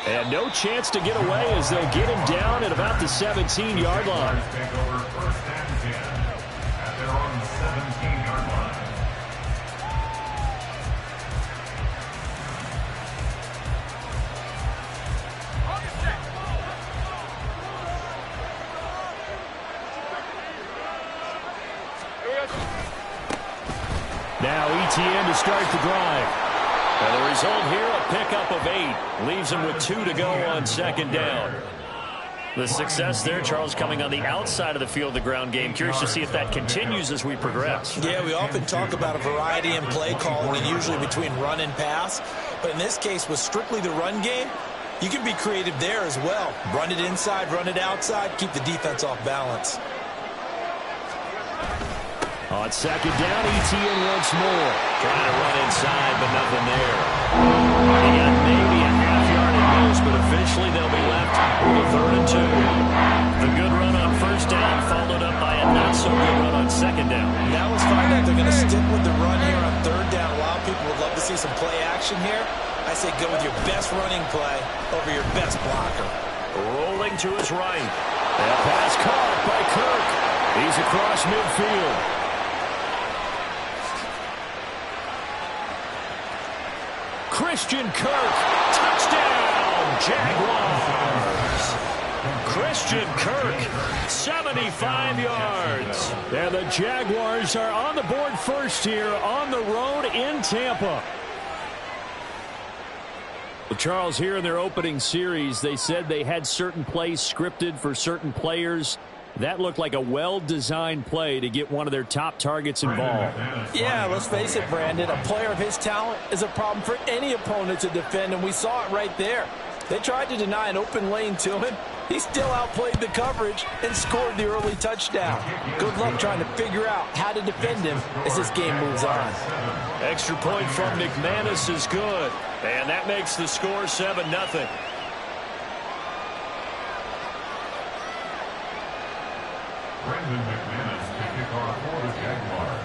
And no chance to get away as they'll get him down at about the 17-yard line. Take over first and 10 at their own 17-yard line. Now ETN to start the drive. And the result here, a pickup of 8. Leaves him with 2 to go on second down. The success there, Charles, coming on the outside of the field, the ground game. Curious to see if that continues as we progress. Yeah, we often talk about a variety in play calling, and usually between run and pass. But in this case, with strictly the run game, you can be creative there as well. Run it inside, run it outside, keep the defense off balance. On second down, ETN once more. Trying to run inside, but nothing there. He got maybe a half-yard at most, but officially they'll be left with 3rd and 2. The good run on first down followed up by a not-so-good run on second down. Now let's find out if they're going to stick with the run here on 3rd down. A lot of people would love to see some play action here. I say go with your best running play over your best blocker. Rolling to his right. And a pass caught by Kirk. He's across midfield. Christian Kirk, touchdown, Jaguars. Christian Kirk, 75 yards. And the Jaguars are on the board first here on the road in Tampa. Well, Charles, here in their opening series, they said they had certain plays scripted for certain players. That looked like a well-designed play to get one of their top targets involved. Yeah, let's face it, Brandon. A player of his talent is a problem for any opponent to defend, and we saw it right there. They tried to deny an open lane to him. He still outplayed the coverage and scored the early touchdown. Good luck trying to figure out how to defend him as this game moves on. Extra point from McManus is good. And that makes the score 7-0. Brandon McManus to kick off for the Jaguars.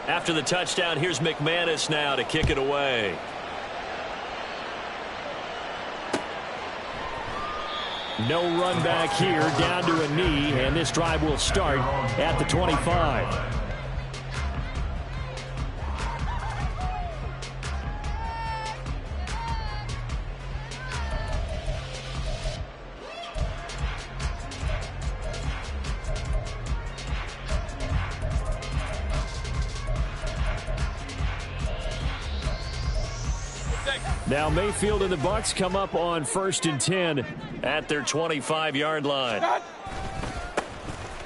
After the touchdown, here's McManus now to kick it away. No run back here, down to a knee, and this drive will start at the 25. Now Mayfield and the Bucs come up on 1st and 10 at their 25-yard line.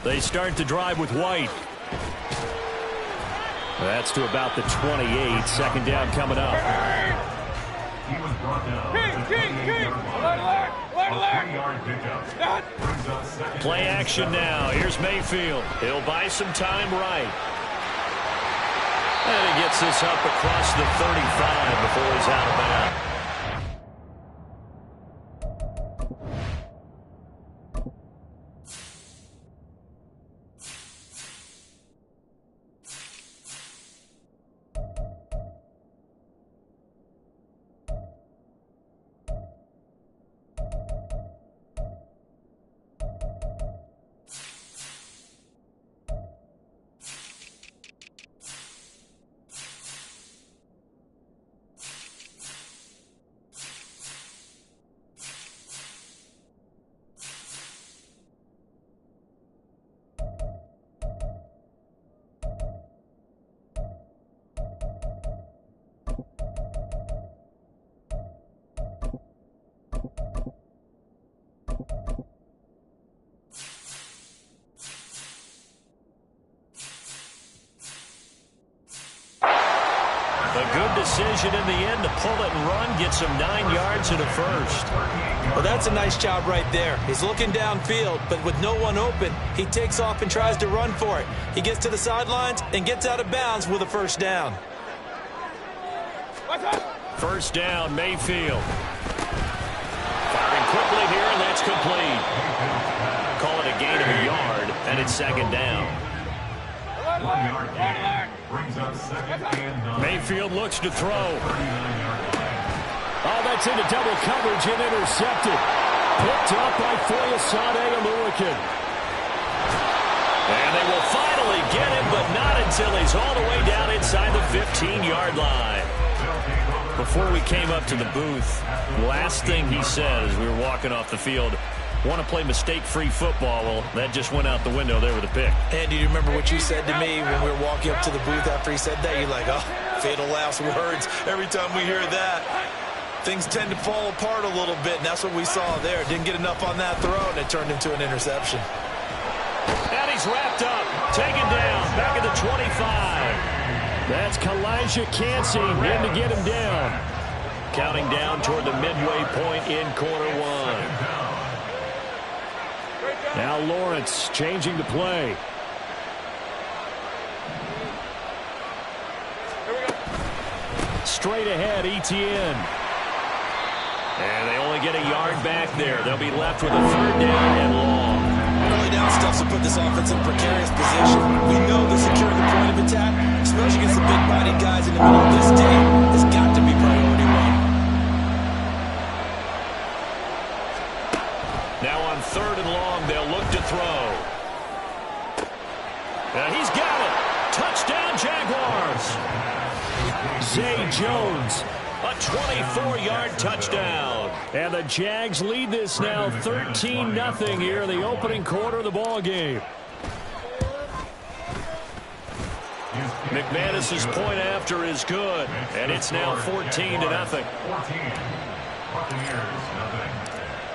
They start the drive with White. That's to about the 28. Second down coming up. He was brought down. Play action now. Here's Mayfield. He'll buy some time right. And he gets this up across the 35 before he's out of bounds. A good decision in the end to pull it and run, gets him 9 yards and a first. Well, that's a nice job right there. He's looking downfield, but with no one open, he takes off and tries to run for it. He gets to the sidelines and gets out of bounds with a first down. First down, Mayfield. second down. 1 yard gain. Brings up second and 9. Mayfield looks to throw. 39-yard play. Oh, that's into double coverage and intercepted. Picked up by Foyesade Oluokun. And they will finally get him, but not until he's all the way down inside the 15-yard line. Before we came up to the booth, last thing he said as we were walking off the field, want to play mistake-free football. Well, that just went out the window there with a pick. And do you remember what you said to me when we were walking up to the booth after he said that? You're like, oh, fatal last words. Every time we hear that, things tend to fall apart a little bit, and that's what we saw there. Didn't get enough on that throw, and it turned into an interception. And he's wrapped up, taken down, back at the 25. That's Kalijah Cansey in to get him down. Counting down toward the midway point in quarter one. Now Lawrence changing the play. Straight ahead, Etienne. And they only get a yard back there. They'll be left with a 3rd down and long. Early down stuff to put this offense in precarious position. We know they're securing the point of attack, especially against the big-bodied guys in the middle of this team. It's got to be priority one. Now on 3rd and long, they'll look to throw. And he's got it. Touchdown, Jaguars. Zay Jones. A 24-yard touchdown. And the Jags lead this now 13-0 here in the opening quarter of the ball game. McManus's point after is good, and it's now 14-0. 14. Buccaneers, nothing.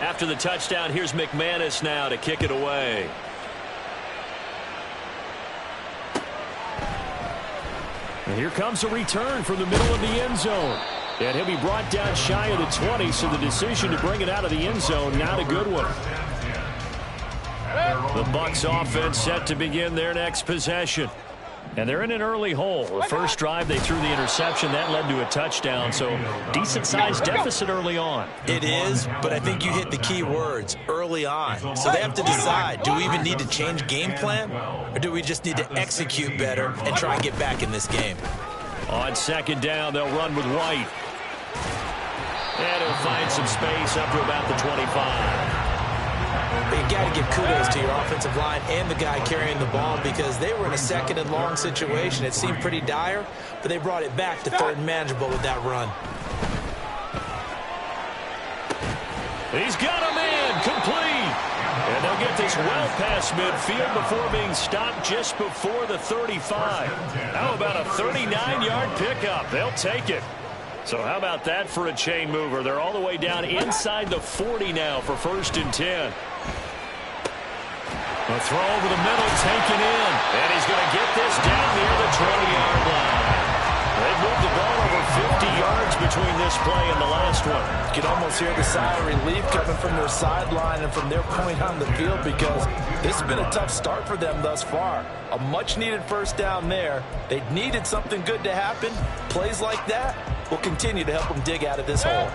After the touchdown, here's McManus now to kick it away. And here comes a return from the middle of the end zone. And he'll be brought down shy of the 20, so the decision to bring it out of the end zone, not a good one. The Bucs offense set to begin their next possession. And they're in an early hole. The first drive, they threw the interception. That led to a touchdown, so decent-sized deficit early on. It is, but I think you hit the key words, early on. So they have to decide, do we even need to change game plan, or do we just need to execute better and try and get back in this game? On 2nd down, they'll run with White. And he'll find some space up to about the 25. You got to give kudos to your offensive line and the guy carrying the ball because they were in a 2nd and long situation. It seemed pretty dire, but they brought it back to 3rd and manageable with that run. He's got him in, complete. And they'll get this well past midfield before being stopped just before the 35. How about a 39-yard pickup? They'll take it. So how about that for a chain mover? They're all the way down inside the 40 now for 1st and 10. A throw over the middle, taken in. And he's going to get this down near the 20-yard line. They've moved the ball over 50 yards between this play and the last one. You can almost hear the sigh of relief coming from their sideline and from their point on the field because this has been a tough start for them thus far. A much-needed 1st down there. They needed something good to happen. Plays like that will continue to help them dig out of this hole.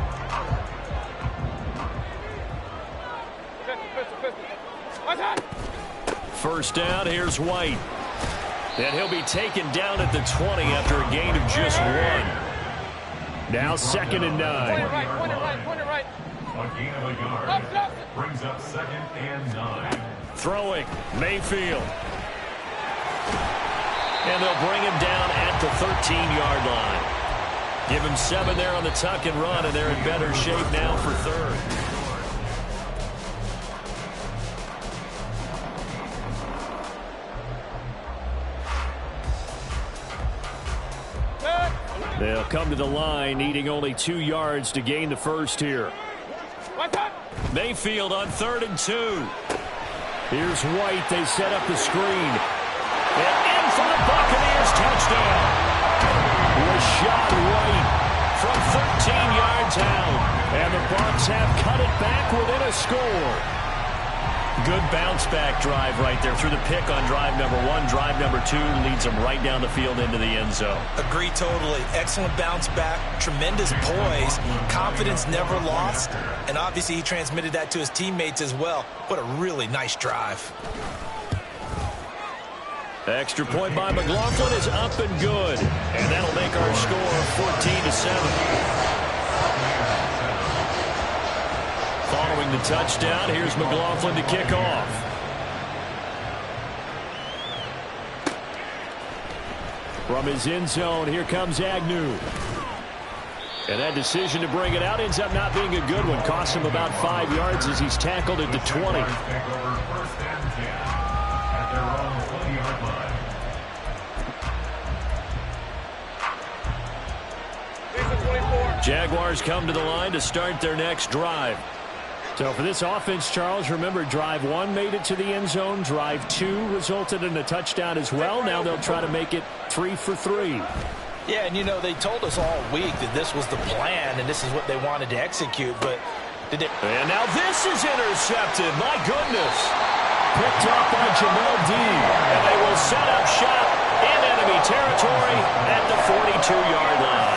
First down, here's White. And he'll be taken down at the 20 after a gain of just 1. Now 2nd and 9. Point it right. A gain of a yard. Brings up 2nd and 9. Throwing, Mayfield. And they'll bring him down at the 13-yard line. Give him 7 there on the tuck and run, and they're in better shape now for 3rd. They'll come to the line, needing only 2 yards to gain the first here. Mayfield on 3rd and 2. Here's White. They set up the screen. And in for the Buccaneers touchdown. Rachaad White from 13 yards out. And the Bucs have cut it back within a score. Good bounce-back drive right there through the pick on drive number 1. Drive number 2 leads them right down the field into the end zone. Agree totally. Excellent bounce back, tremendous poise, confidence never lost, and obviously he transmitted that to his teammates as well. What a really nice drive. Extra point by McLaughlin is up and good. And that'll make our score 14-7. Following the touchdown, here's McLaughlin to kick off. From his end zone, here comes Agnew. And that decision to bring it out ends up not being a good one. Costs him about 5 yards as he's tackled at the 20. Jaguars come to the line to start their next drive. So for this offense, Charles, remember drive 1 made it to the end zone. Drive 2 resulted in a touchdown as well. Now they'll try to make it 3 for 3. Yeah, and you know, they told us all week that this was the plan and this is what they wanted to execute, but did it? And now this is intercepted. My goodness. Picked up by Jamel Dean. And they will set up shop in enemy territory at the 42-yard line.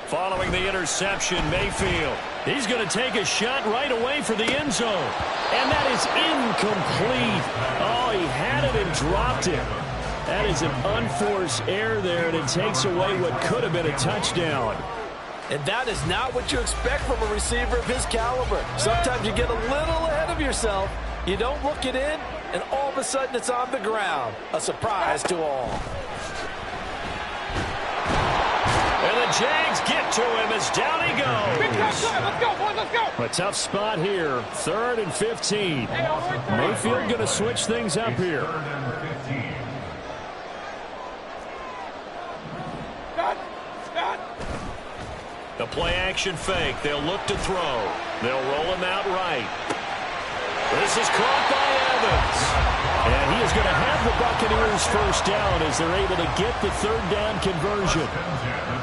Following the interception, Mayfield. He's going to take a shot right away for the end zone. And that is incomplete. Oh, he had it and dropped it. That is an unforced error there, and it takes away what could have been a touchdown. And that is not what you expect from a receiver of his caliber. Sometimes you get a little ahead of yourself. You don't look it in, and all of a sudden it's on the ground. A surprise to all. And the Jags get to him as down he goes. Let's go, boys, let's go. A tough spot here. 3rd and 15. Mayfield going to switch things up here. The play action fake. They'll look to throw. They'll roll him out right. This is caught by Evans. And he is going to have the Buccaneers first down as they're able to get the 3rd down conversion.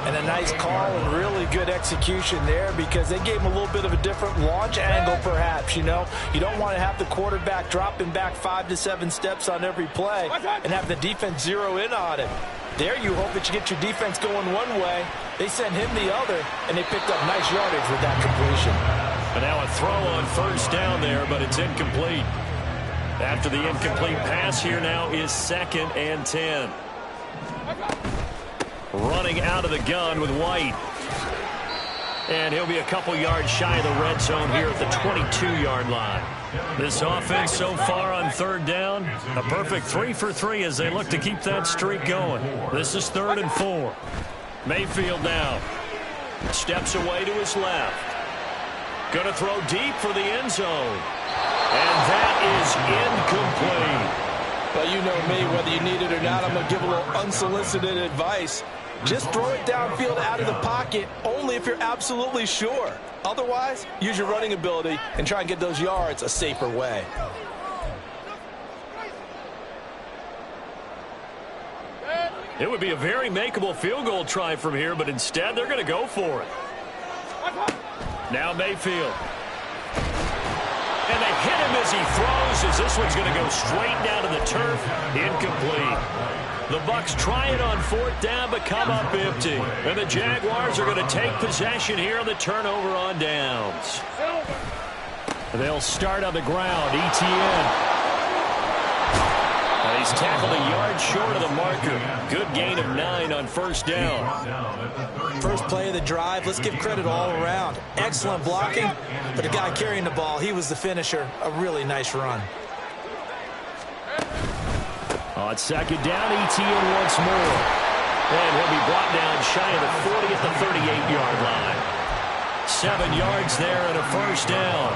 And a nice call and really good execution there because they gave him a little bit of a different launch angle perhaps, you know. You don't want to have the quarterback dropping back 5 to 7 steps on every play and have the defense zero in on him. There you hope that you get your defense going one way. They sent him the other, and they picked up nice yardage with that completion. And now a throw on first down there, but it's incomplete. After the incomplete pass, here now is 2nd and 10. Running out of the gun with White. And he'll be a couple yards shy of the red zone here at the 22-yard line. This offense so far on 3rd down, a perfect 3 for 3 as they look to keep that streak going. This is 3rd and 4. Mayfield now steps away to his left. Going to throw deep for the end zone. And that is incomplete. Well, you know me, whether you need it or not, I'm going to give a little unsolicited advice. Just throw it downfield out of the pocket only if you're absolutely sure. Otherwise, use your running ability and try and get those yards a safer way. It would be a very makeable field goal try from here, but instead they're going to go for it. Now Mayfield. And they hit him as he throws, as this one's going to go straight down to the turf. Incomplete. The Bucs try it on 4th down, but come up empty. And the Jaguars are going to take possession here on the turnover on downs. They'll start on the ground. ETN. And he's tackled a yard short of the marker. Good gain of 9 on first down. First play of the drive, let's give credit all around. Excellent blocking, but the guy carrying the ball, he was the finisher. A really nice run. On 2nd down, ETN once more. And he'll be brought down shy of the 40 at the 38-yard line. 7 yards there and a first down.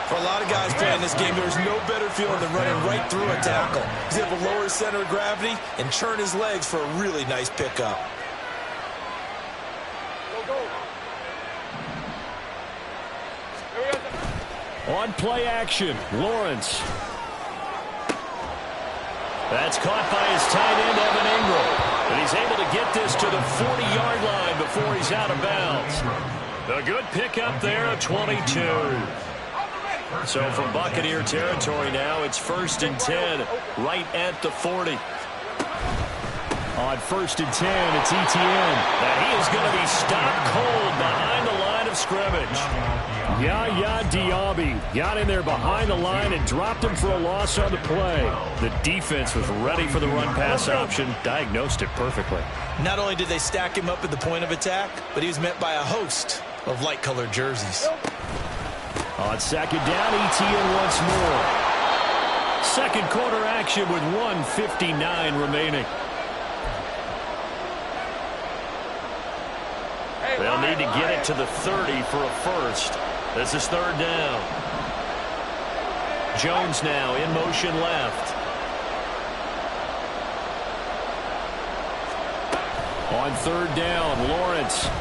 For a lot of guys playing this game, there's no better feeling than running right through a tackle. He's able to lower his center of gravity and churn his legs for a really nice pickup. On play action, Lawrence. That's caught by his tight end, Evan Ingram. And he's able to get this to the 40-yard line before he's out of bounds. A good pickup there at 22. So from Buccaneer territory now, it's 1st and 10, right at the 40. On 1st and 10, it's Etienne. And he is going to be stopped cold behind the line of scrimmage. Yaya Diaby got in there behind the line and dropped him for a loss on the play. The defense was ready for the run-pass option, diagnosed it perfectly. Not only did they stack him up at the point of attack, but he was met by a host of light-colored jerseys. On 2nd down, Etienne once more. Second quarter action with 1:59 remaining. They'll need to get it to the 30 for a first. This is 3rd down. Jones now in motion left. On 3rd down, Lawrence. He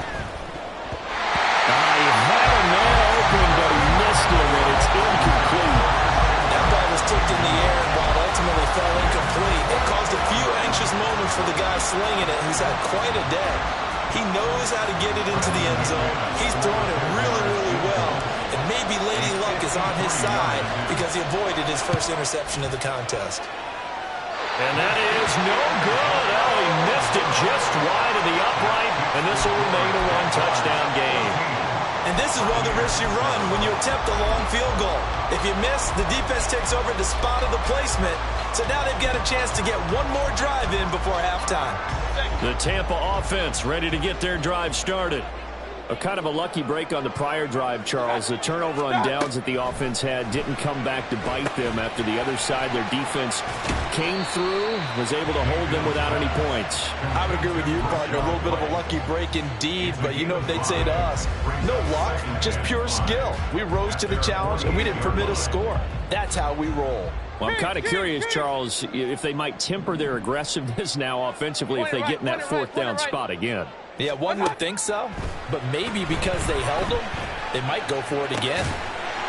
had a man open, but he missed him, and it's incomplete. That ball was tipped in the air, but ultimately fell incomplete. It caused a few anxious moments for the guy slinging it, who's had quite a day. He knows how to get it into the end zone. He's throwing it really, really well. And maybe Lady Luck is on his side because he avoided his first interception of the contest. And that is no good. Oh, he missed it just wide of the upright, and this will remain a one-touchdown game. And this is one of the risks you run when you attempt a long field goal. If you miss, the defense takes over the spot of the placement. So now they've got a chance to get one more drive in before halftime. The Tampa offense ready to get their drive started. A kind of a lucky break on the prior drive, Charles. The turnover on downs that the offense had didn't come back to bite them after the other side. Their defense came through, was able to hold them without any points. I would agree with you, partner. A little bit of a lucky break indeed, but you know what they'd say to us. No luck, just pure skill. We rose to the challenge, and we didn't permit a score. That's how we roll. Well, I'm kind of curious, Charles, if they might temper their aggressiveness now offensively if they get in that 4th down spot again. Yeah, one would think so, but maybe because they held them, they might go for it again.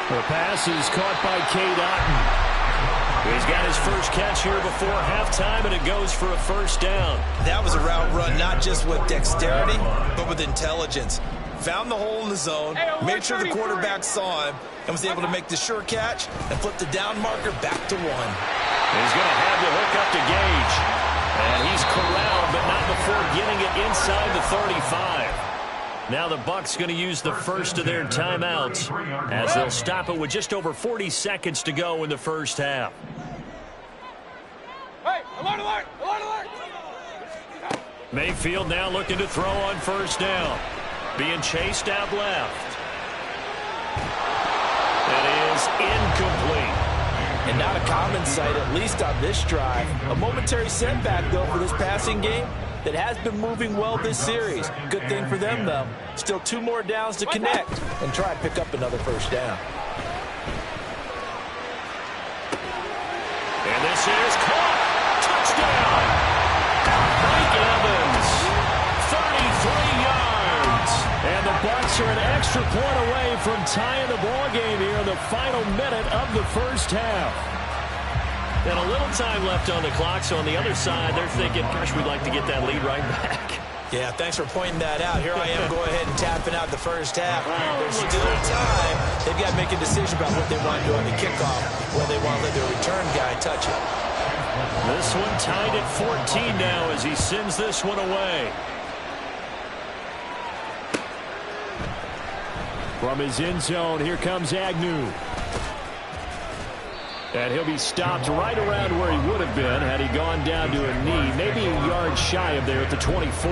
The pass is caught by Cade Otton. He's got his first catch here before halftime, and it goes for a 1st down. That was a route run not just with dexterity, but with intelligence. Found the hole in the zone, made sure the quarterback saw him, and was able to make the sure catch and flip the down marker back to 1. He's going to have the hook up to Gage. And he's corralled, but not before getting it inside the 35. Now the Bucs going to use the first of their timeouts as they'll stop it with just over 40 seconds to go in the first half. Hey, alert, alert, alert, alert. Mayfield now looking to throw on 1st down. Being chased out left. That is incomplete. And not a common sight, at least on this drive. A momentary setback, though, for this passing game that has been moving well this series. Good thing for them, though. Still 2 more downs to connect and try and pick up another 1st down. And this is caught. Touchdown. Mike Evans, 33 yards. And the Bucs are an extra point away from tying the ball game here in the final minute of the first half. And a little time left on the clock, so on the other side, they're thinking, gosh, we'd like to get that lead right back. Yeah, thanks for pointing that out. Here I am going ahead and tapping out the first half. There's still time. They've got to make a decision about what they want to do on the kickoff, whether they want to let their return guy touch it. This one tied at 14 now as he sends this one away. From his end zone, here comes Agnew. And he'll be stopped right around where he would have been had he gone down to a knee, maybe a yard shy of there at the 24.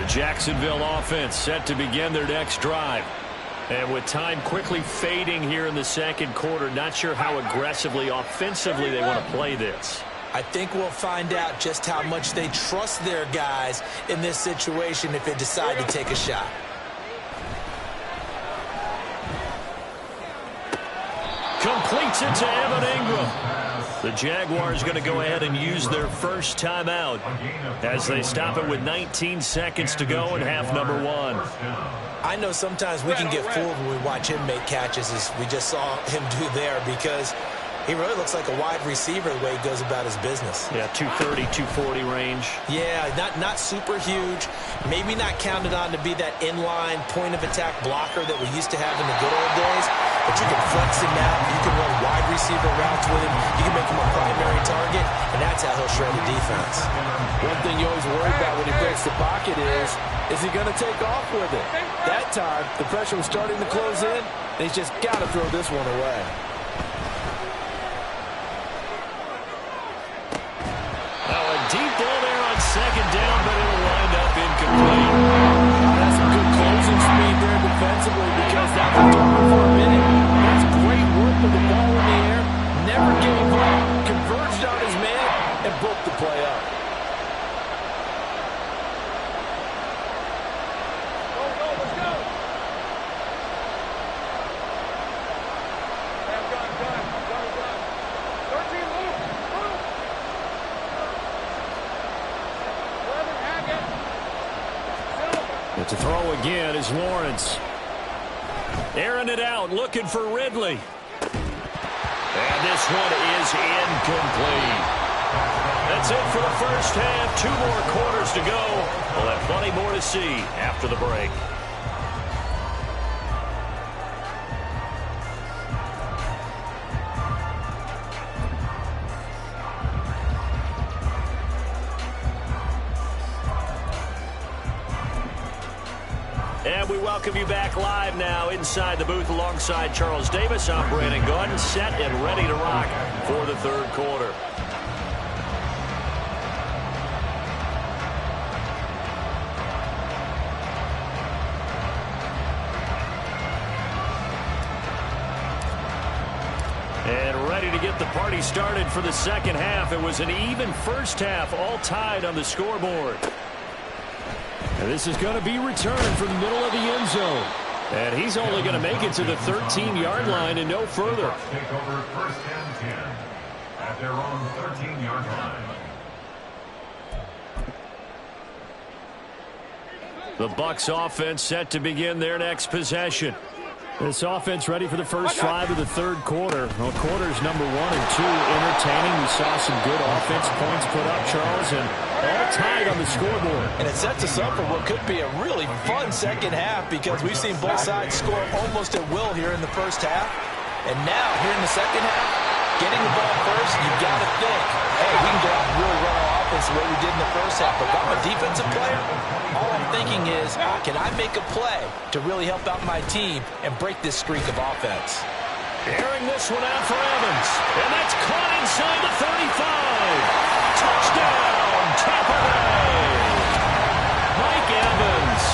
The Jacksonville offense set to begin their next drive. And with time quickly fading here in the second quarter, not sure how aggressively, offensively they want to play this. I think we'll find out just how much they trust their guys in this situation if they decide to take a shot. Completes it to Evan Ingram. The Jaguars going to go ahead and use their first timeout as they stop it with 19 seconds to go in half number 1. I know sometimes we can get fooled when we watch him make catches, as we just saw him do there, because he really looks like a wide receiver the way he goes about his business. Yeah, 230, 240 range. Yeah, not super huge. Maybe not counted on to be that inline point-of-attack blocker that we used to have in the good old days. but you can flex him now. You can run wide receiver routes with him. You can make him a primary target, and that's how he'll shred the defense. One thing you always worry about when he breaks the pocket is he going to take off with it? That time, the pressure was starting to close in, and he's just got to throw this one away. Deep ball there on second down, but it'll wind up incomplete. That's some good closing speed there defensively because that's a target for a minute. That's great work with the ball in the air, never gave up, converged on his man, and broke the play up. Let's go. Done. 13, move. But to throw again is Lawrence. Airing it out, looking for Ridley. And this one is incomplete. That's it for the first half. 2 more quarters to go. We'll have plenty more to see after the break. And we welcome you back live now inside the booth alongside Charles Davis. I'm Brandon Gaudin, set and ready to rock for the third quarter. And ready to get the party started for the second half. It was an even first half, all tied on the scoreboard. And this is going to be returned from the middle of the end zone. And he's only going to make it to the 13-yard line and no further. Take over first and 10 at their own 13-yard line. The Bucs offense set to begin their next possession. This offense ready for the first drive of the third quarter. Well, quarters number 1 and 2 entertaining. We saw some good offense points put up, Charles, and all tied on the scoreboard. And it sets us up for what could be a really fun second half because we've seen both sides score almost at will here in the first half. And now, here in the second half, getting the ball first, you've got to think, hey, we can go out and really run our offense the way we did in the first half. But if I'm a defensive player, all I'm thinking is, can I make a play to really help out my team and break this streak of offense? Airing this one out for Evans. And that's caught inside the 35. Touchdown, Tampa Bay. Mike Evans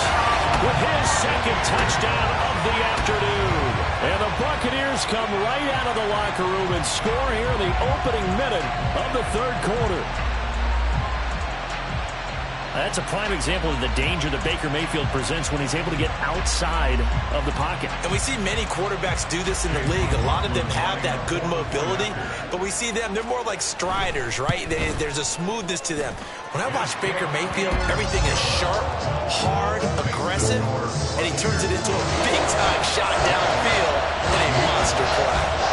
with his second touchdown of the afternoon. And the Buccaneers come right out of the locker room and score here in the opening minute of the third quarter. That's a prime example of the danger that Baker Mayfield presents when he's able to get outside of the pocket. And we see many quarterbacks do this in the league. A lot of them have that good mobility, but we see them, they're more like striders, right? There's a smoothness to them. When I watch Baker Mayfield, everything is sharp, hard, aggressive, and he turns it into a big-time shot downfield in a monster play.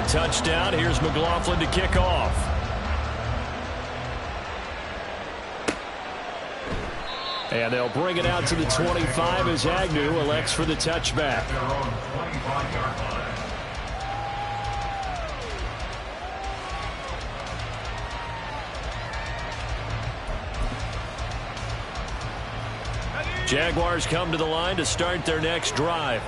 Touchdown. Here's McLaughlin to kick off. And they'll bring it out to the 25 as Agnew elects for the touchback. Jaguars come to the line to start their next drive.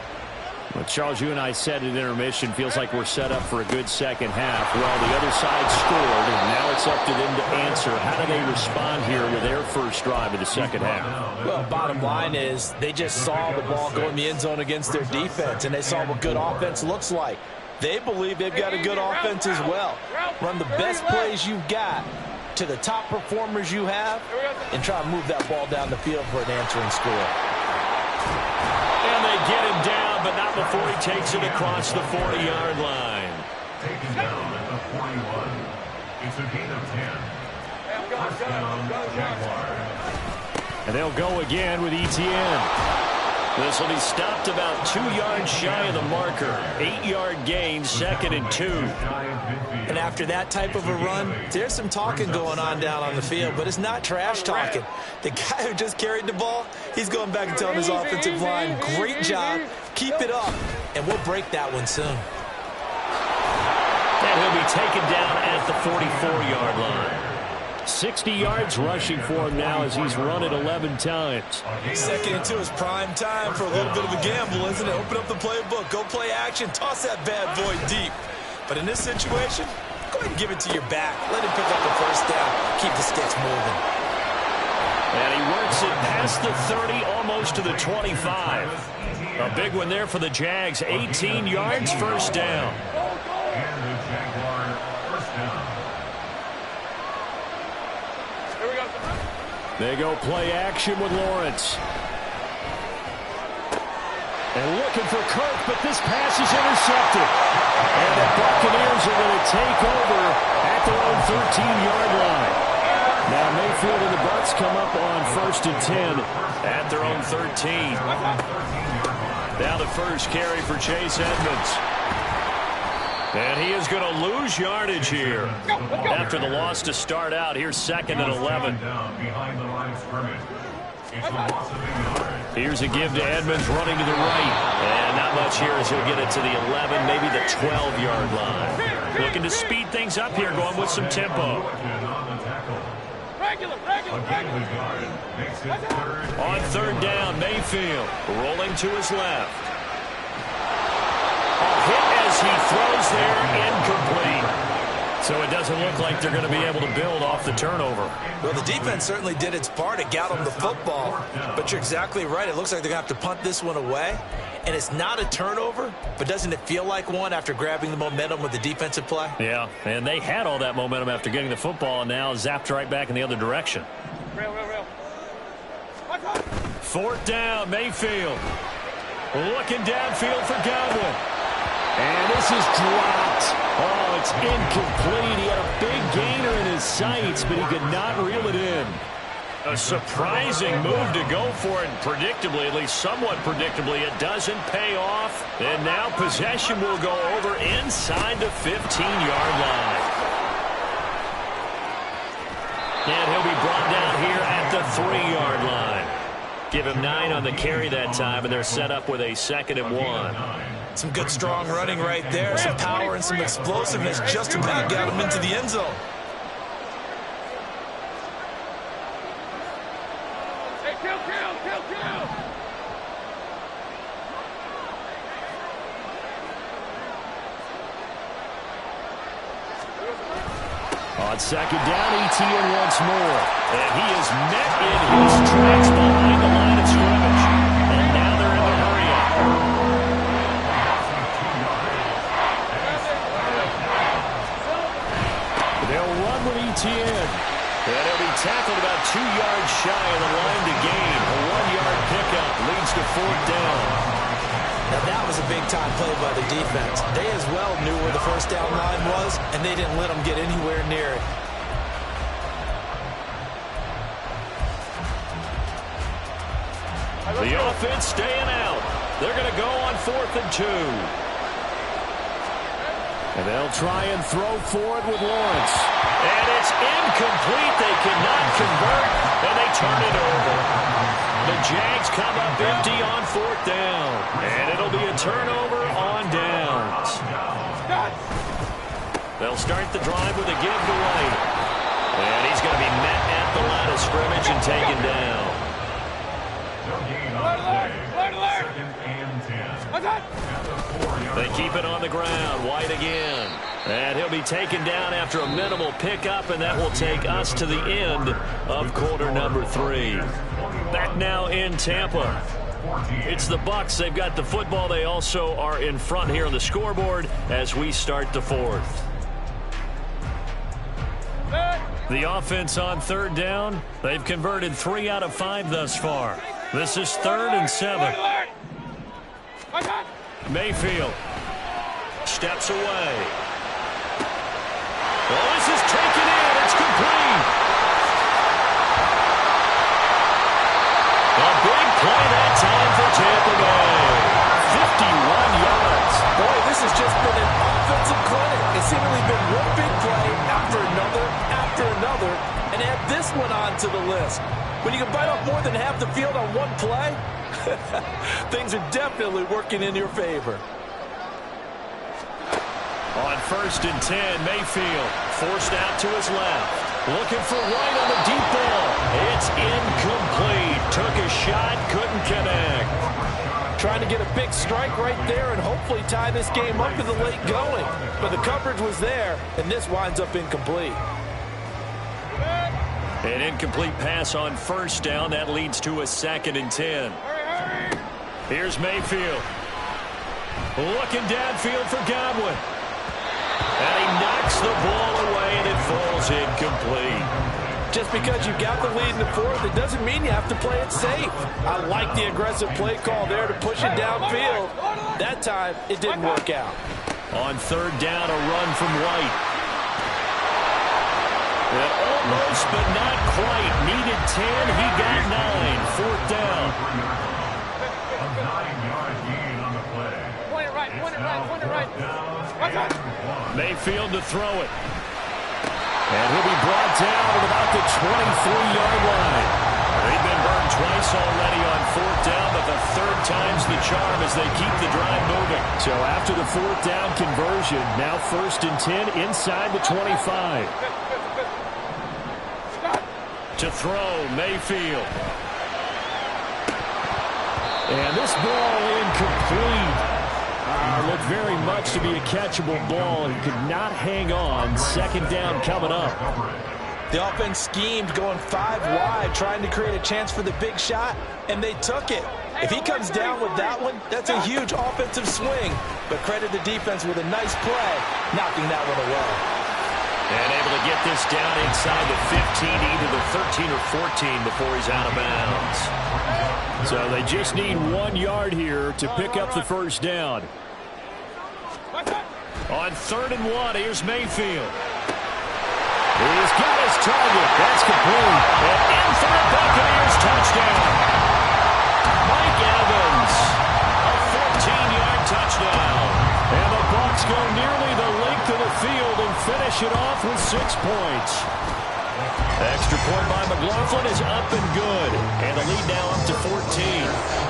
Well, Charles, you and I said at intermission, feels like we're set up for a good second half. Well, the other side scored, and now it's up to them to answer. How do they respond here with their first drive of the second half? Well, bottom line is they just saw the ball go in the end zone against their defense, and they saw what good offense looks like. They believe they've got a good offense as well. Run the best plays you've got to the top performers you have, and try to move that ball down the field for an answering score. And they get him down, but not before he takes it across the 40-yard line. Taken down at the 41. It's a gain of 10. First down, Jaguars. And they'll go again with Etienne. This will be stopped about 2 yards shy of the marker. 8-yard gain, 2nd and 2. And after that type of a run, there's some talking going on down on the field, but it's not trash talking. The guy who just carried the ball, he's going back and telling his offensive line, great job, keep it up, and we'll break that one soon. And he'll be taken down at the 44-yard line. 60 yards rushing for him now as he's run it 11 times. 2nd and 2 is prime time for a little bit of a gamble, isn't it? Open up the playbook, go play action, toss that bad boy deep. But in this situation, go ahead and give it to your back. Let him pick up the first down. Keep the sticks moving. And he works it past the 30, almost to the 25. A big one there for the Jags. 18 yards, first down. And the Jaguar first down. They go play action with Lawrence. And looking for Kirk, but this pass is intercepted. And the Buccaneers are going to take over at their own 13-yard line. Now Mayfield and the Bucs come up on 1st and 10 at their own 13. Now the first carry for Chase Edmonds. And he is going to lose yardage here. After the loss to start out, here's 2nd and 11. Here's a give to Edmonds running to the right. And not much here as he'll get it to the 11, maybe the 12-yard line. Looking to speed things up here, going with some tempo. On 3rd down, Mayfield rolling to his left. A hit as he throws there, incomplete. So it doesn't look like they're going to be able to build off the turnover. Well, the defense certainly did its part. It got them the football. But you're exactly right. It looks like they're going to have to punt this one away. And it's not a turnover, but doesn't it feel like one after grabbing the momentum with the defensive play? Yeah, and they had all that momentum after getting the football, and now zapped right back in the other direction. 4th down, Mayfield. Looking downfield for Godwin. And this is dropped. Oh, it's incomplete. He had a big gainer in his sights, but he could not reel it in. A surprising move to go for it. Predictably, at least somewhat predictably, it doesn't pay off. And now possession will go over inside the 15-yard line. And he'll be brought down here at the 3-yard line. Give him 9 on the carry that time, and they're set up with a 2nd and 1. Some good, strong running right there. Some power and some explosiveness just about got him into the end zone. Hey, kill. On 2nd down, Etienne once more. And he is met in his tracks behind the line of scrimmage. And now they're in the hurry-up. They'll run with Etienne. And he'll be tackled about 2 yards shy of the line to gain. A 1-yard pickup leads to 4th down. Now that was a big-time play by the defense. They as well knew where the first down line was, and they didn't let them get anywhere near it. The offense staying out. They're going to go on 4th and 2. And they'll try and throw for it with Lawrence. And it's incomplete. They cannot convert, and they turn it over. The Jags come up empty on 4th down. And it'll be a turnover on downs. They'll start the drive with a give to White. And he's going to be met at the line of scrimmage and taken down. They keep it on the ground. White again. And he'll be taken down after a minimal pickup, and that will take us to the end of quarter number 3. Back now in Tampa. It's the Bucs. They've got the football. They also are in front here on the scoreboard as we start the 4th. The offense on 3rd down. They've converted 3 out of 5 thus far. This is 3rd and 7. Mayfield steps away. Oh, this is taken in. It's complete. A big play that time for Tampa one play? Things are definitely working in your favor. On 1st and 10, Mayfield forced out to his left. Looking for White on the deep ball. It's incomplete. Took a shot, couldn't connect. Trying to get a big strike right there and hopefully tie this game up in the late going. But the coverage was there, and this winds up incomplete. An incomplete pass on 1st down. That leads to a 2nd and 10. Here's Mayfield. Looking downfield for Godwin. And he knocks the ball away, and it falls incomplete. Just because you've got the lead in the 4th, it doesn't mean you have to play it safe. I like the aggressive play call there to push it downfield. That time, it didn't work out. On 3rd down, a run from White. And almost, but not quite. Needed 10. He got 9. 4th down. A 9-yard gain on the play. Point it right. Mayfield to throw it. And he'll be brought down at about the 23-yard line. They've been burned twice already on 4th down, but the 3rd time's the charm as they keep the drive moving. So after the 4th down conversion, now 1st and 10 inside the 25. To throw, Mayfield. And this ball incomplete. Looked very much to be a catchable ball. He could not hang on. 2nd down coming up. The offense schemed going 5 wide, trying to create a chance for the big shot, and they took it. If he comes down with that one, that's a huge offensive swing. But credit the defense with a nice play, knocking that one away. And able to get this down inside the 15, either the 13 or 14 before he's out of bounds. So they just need 1 yard here to pick up the 1st down. On 3rd and 1, here's Mayfield. He's got his target. That's complete. And in for the Buccaneers touchdown. Mike Evans, a 14-yard touchdown. And the Bucs go nearly the length of the field and finish it off with 6 points. Extra point by McLaughlin is up and good. And the lead now up to 14.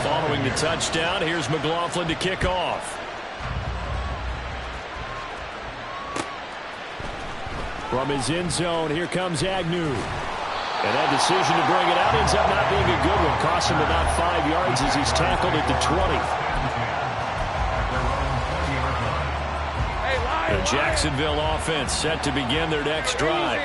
Following the touchdown, here's McLaughlin to kick off. From his end zone, here comes Agnew. And that decision to bring it out ends up not being a good one. Costs him about 5 yards as he's tackled at the 20. The Jacksonville offense set to begin their next drive.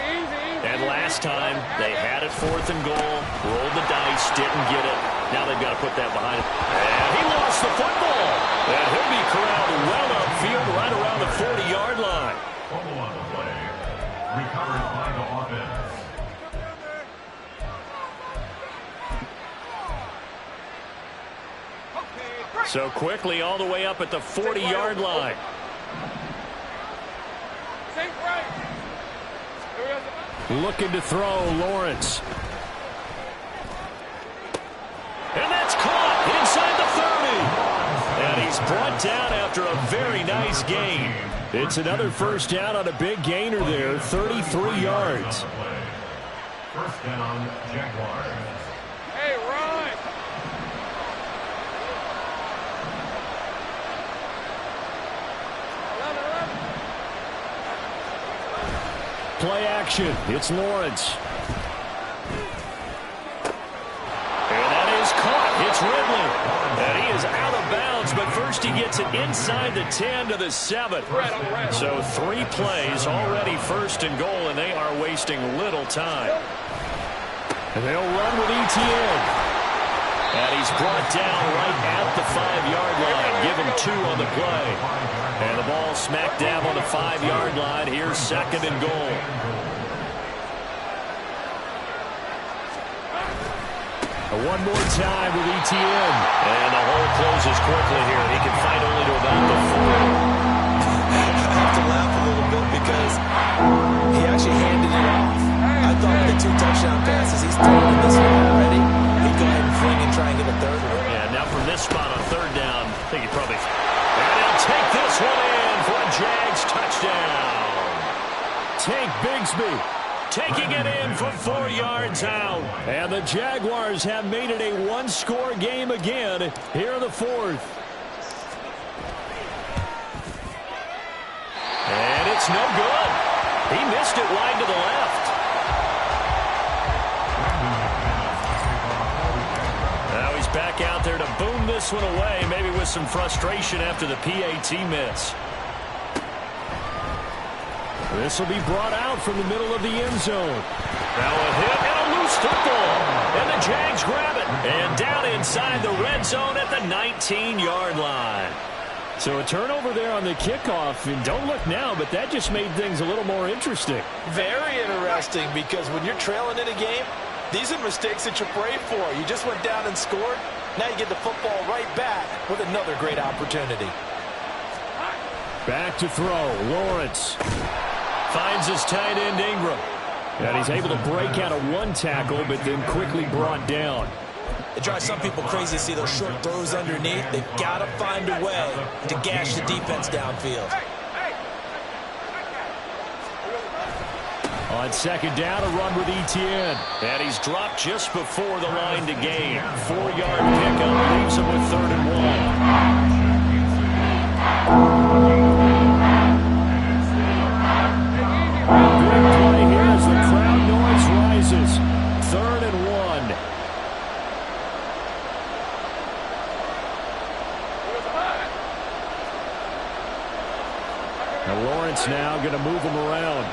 And last time, they had it 4th and goal, rolled the dice, didn't get it. Now they've got to put that behind it. And he lost the football. And he'll be corralled well upfield right around the 40-yard line. Fumble on the play. Recovered by the offense. So quickly all the way up at the 40-yard line. Looking to throw, Lawrence. And that's caught inside the 30. And he's brought down after a very nice gain. It's another 1st down on a big gainer there, 33 yards. 1st down, Jaguars. Hey, Ryan. Play action. It's Lawrence. And that is caught. It's Ridley. And he is out of bounds, but first he gets it inside the 10 to the 7. So 3 plays already 1st and goal, and they are wasting little time. And they'll run with ETN. And he's brought down right at the 5-yard line. Give him 2 on the play. And the ball smack dab on the 5-yard line. Here's 2nd and goal. One more time with ETN. And the hole closes quickly here. He can fight only to about the 4. I have to laugh a little bit because he actually handed it off. I thought with the 2 touchdown passes he's thrown in this one already, he'd go ahead and fling and try and get a 3rd one. Yeah, now from this spot on 3rd down, I think he probably... And he'll take this one in for a Jags touchdown. Tank Bigsby taking it in from 4 yards out. And the Jaguars have made it a one-score game again here in the fourth. And it's no good. He missed it wide to the left. Now he's back out there to boom this one away, maybe with some frustration after the PAT miss. This will be brought out from the middle of the end zone. Now a hit and a loose football. And the Jags grab it. And down inside the red zone at the 19-yard line. So a turnover there on the kickoff. And don't look now, but that just made things a little more interesting. Very interesting, because when you're trailing in a game, these are mistakes that you pray for. You just went down and scored. Now you get the football right back with another great opportunity. Back to throw. Lawrence finds his tight end Ingram. And he's able to break out of one tackle, but then quickly brought down. It drives some people crazy to see those short throws underneath. They've got to find a way to gash the defense downfield. On second down, a run with Etienne. And he's dropped just before the line to gain. 4-yard pickup leaves him with 3rd and 1. Big play here as the crowd noise rises. 3rd and 1. And Lawrence now going to move him around.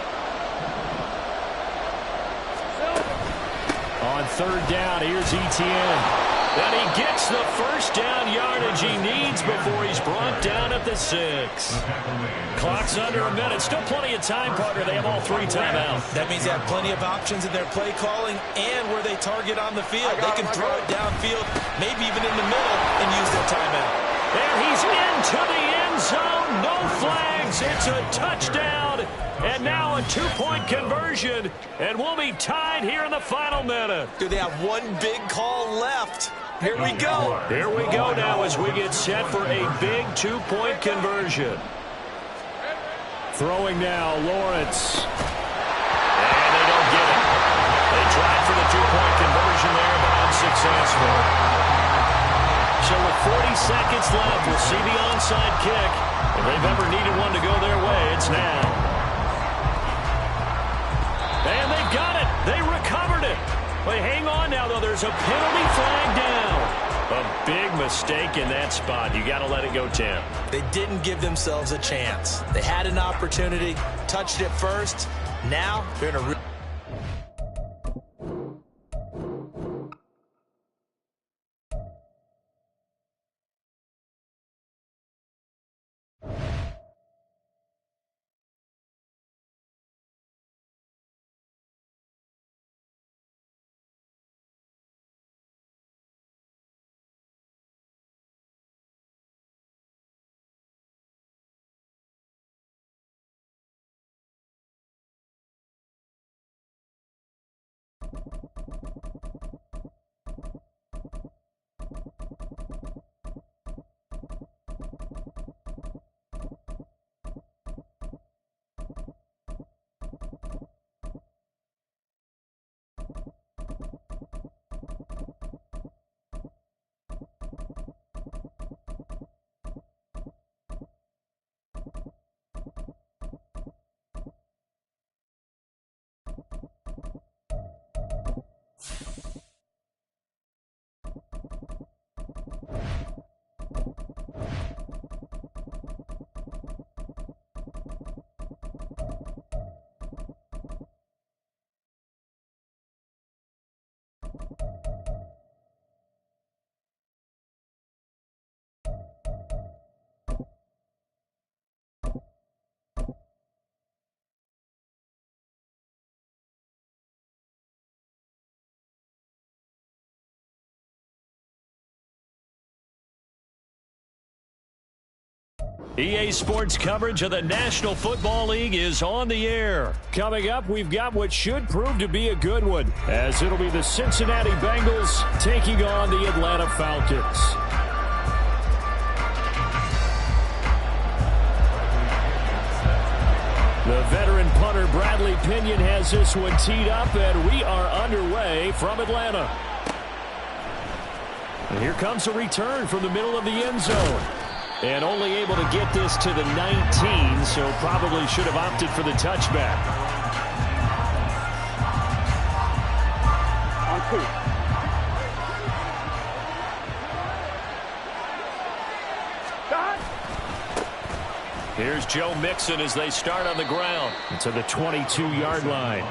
On 3rd down, here's Etienne. And he gets the first down yardage he needs before he's brought down at the 6. Clock's under a minute. Still plenty of time, partner. They have all 3 timeouts. That means they have plenty of options in their play calling and where they target on the field. They can throw it downfield, maybe even in the middle, and use their timeout. There he's into the end zone. No flags. It's a touchdown. And now a 2-point conversion. And we'll be tied here in the final minute. Do they have one big call left? Here we go. Here we go now as we get set for a big 2-point conversion. Throwing now, Lawrence. And they don't get it. They tried for the 2-point conversion there, but unsuccessful. So with 40 seconds left, we'll see the onside kick. If they've ever needed one to go their way, it's now. And they've got it. They recovered it. Wait, hang on now, though. There's a penalty flag down. A big mistake in that spot. You got to let it go 10. They didn't give themselves a chance. They had an opportunity, touched it first. Now they're in a EA Sports coverage of the National Football League is on the air. Coming up, we've got what should prove to be a good one, as it'll be the Cincinnati Bengals taking on the Atlanta Falcons. The veteran punter, Bradley Bradley Pinion has this one teed up, and we are underway from Atlanta. And here comes a return from the middle of the end zone. And only able to get this to the 19, so probably should have opted for the touchback. On 2. Here's Joe Mixon as they start on the ground to the 22-yard line.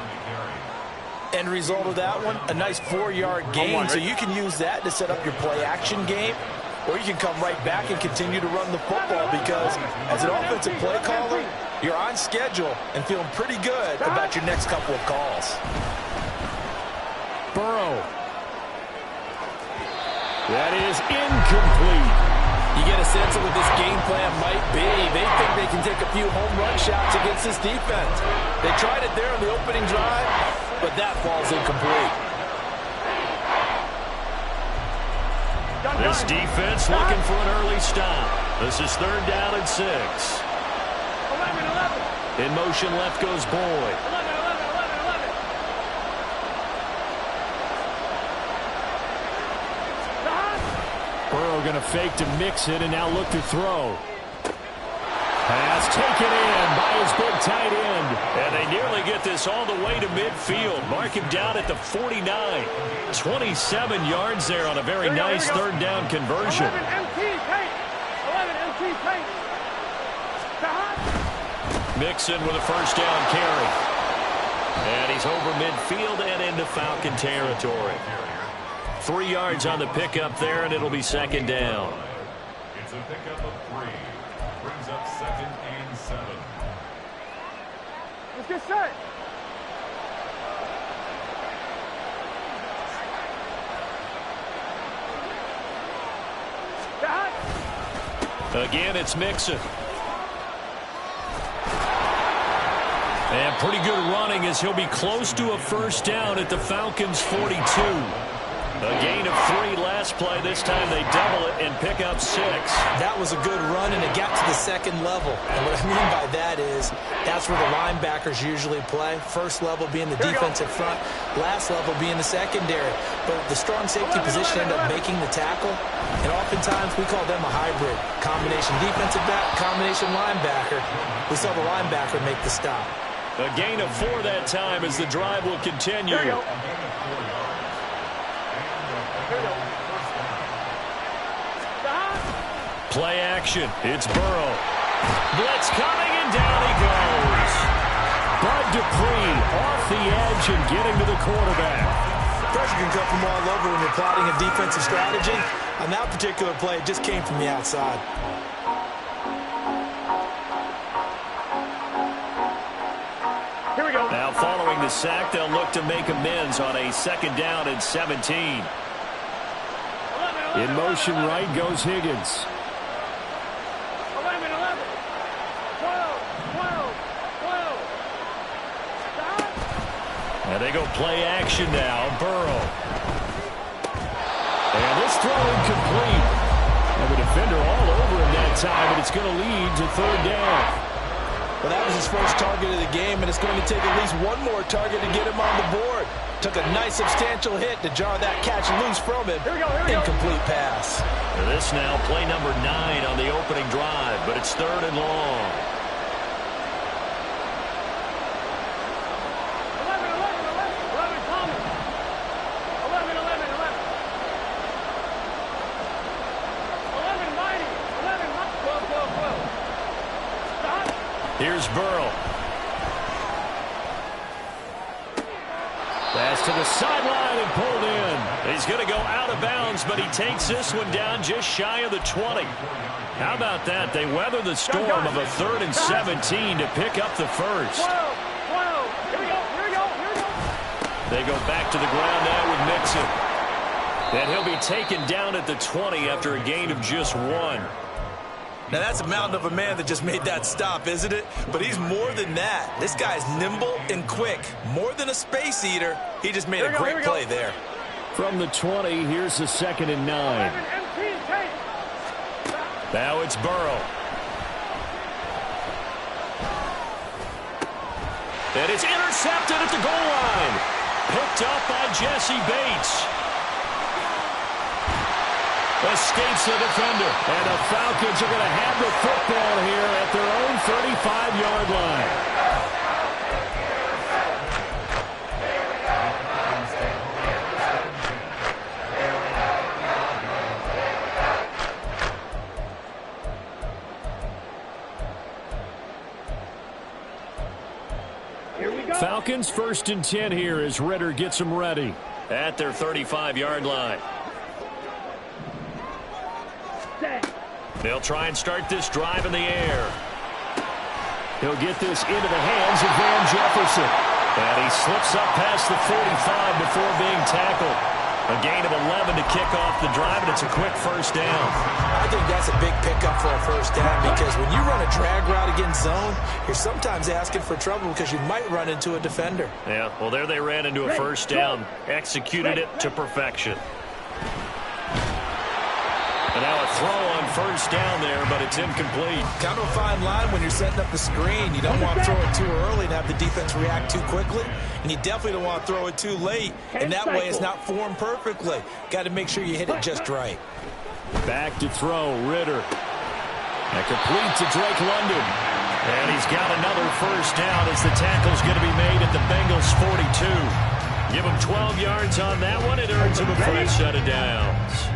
End result of that one, a nice 4-yard gain, so you can use that to set up your play-action game, or you can come right back and continue to run the football because as an offensive play caller, you're on schedule and feeling pretty good about your next couple of calls. Burrow. That is incomplete. You get a sense of what this game plan might be. They think they can take a few home run shots against this defense. They tried it there on the opening drive, but that falls incomplete. This defense looking for an early stop. This is 3rd down and 6. 11. In motion left goes Boyd. 11. Burrow going to fake to Mixon and now look to throw. Pass taken in by his big tight end. And they nearly get this all the way to midfield. Mark him down at the 49. 27 yards there on a very nice 3rd down conversion. 11 MT pace. Mixon with a 1st down carry. And he's over midfield and into Falcon territory. 3 yards on the pickup there, and it'll be 2nd down. It's a pickup of 3. Brings up 2nd and 7. Let's get set. Again, it's Mixon. And pretty good running as he'll be close to a 1st down at the Falcons' 42. A gain of 3 last play. This time they double it and pick up 6. That was a good run, and it got to the 2nd level. And what I mean by that is that's where the linebackers usually play. 1st level being the defensive front, last level being the secondary. But the strong safety position ended up making the tackle, and oftentimes we call them a hybrid. Combination defensive back, combination linebacker. We saw the linebacker make the stop. A gain of 4 that time as the drive will continue. Play action. It's Burrow. Blitz coming, and down he goes. Bud Dupree off the edge and getting to the quarterback. Pressure can come from all over when you're plotting a defensive strategy. On that particular play, it just came from the outside. Here we go. Now following the sack, they'll look to make amends on a 2nd down and 17. In motion right goes Higgins. 11. 12. And they go play action now. Burrow. And this throw incomplete. And the defender all over him that time, and it's going to lead to 3rd down. Well, that was his first target of the game, and it's going to take at least one more target to get him on the board. Took a nice substantial hit to jar that catch loose from him. Here we go. Incomplete pass. And this now play number 9 on the opening drive, but it's 3rd and long. 11 Thomas. 11 Mighty. 12. Here's Burrow. Pass to the sideline and pulled in. He's going to go out of bounds, but he takes this one down just shy of the 20. How about that? They weather the storm of a 3rd and 17 to pick up the 1st. 12. Here we go. They go back to the ground now with Mixon. And he'll be taken down at the 20 after a gain of just 1. Now, that's a mountain of a man that just made that stop, isn't it? But he's more than that. This guy's nimble and quick. More than a space eater. He just made a great play there. From the 20, here's the 2nd and 9. Now it's Burrow. And it's intercepted at the goal line. Picked up by Jesse Bates. Escapes the defender. And the Falcons are going to have the football here at their own 35-yard line. Falcons 1st and 10 here as Ridder gets them ready at their 35-yard line. They'll try and start this drive in the air. He'll get this into the hands of Van Jefferson. And he slips up past the 45 before being tackled. A gain of 11 to kick off the drive, and it's a quick first down. I think that's a big pickup for a first down because when you run a drag route against zone, you're sometimes asking for trouble because you might run into a defender. Yeah, well, there they ran into a first down, executed it to perfection. And now a throw on first down there, but it's incomplete. Kind of a fine line when you're setting up the screen. You don't want to throw it too early and have the defense react too quickly. And you definitely don't want to throw it too late. And that way it's not formed perfectly. Got to make sure you hit it just right. Back to throw, Ridder. And complete to Drake London. And he's got another first down as the tackle's going to be made at the Bengals 42. Give him 12 yards on that one. It earns him a first set of downs.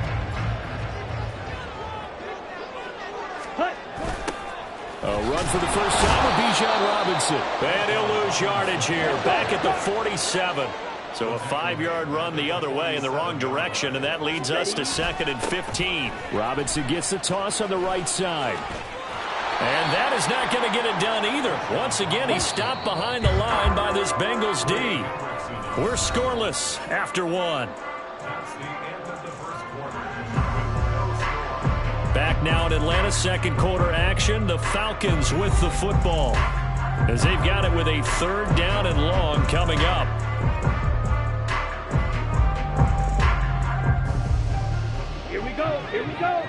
A run for the first time with Bijan Robinson. And he'll lose yardage here, back at the 47. So a 5-yard run the other way in the wrong direction, and that leads us to 2nd and 15. Robinson gets the toss on the right side. And that is not going to get it done either. Once again, he's stopped behind the line by this Bengals D. We're scoreless after one. Back now in Atlanta, second quarter action. The Falcons with the football as they've got it with a 3rd down and long coming up. Here we go. Here we go.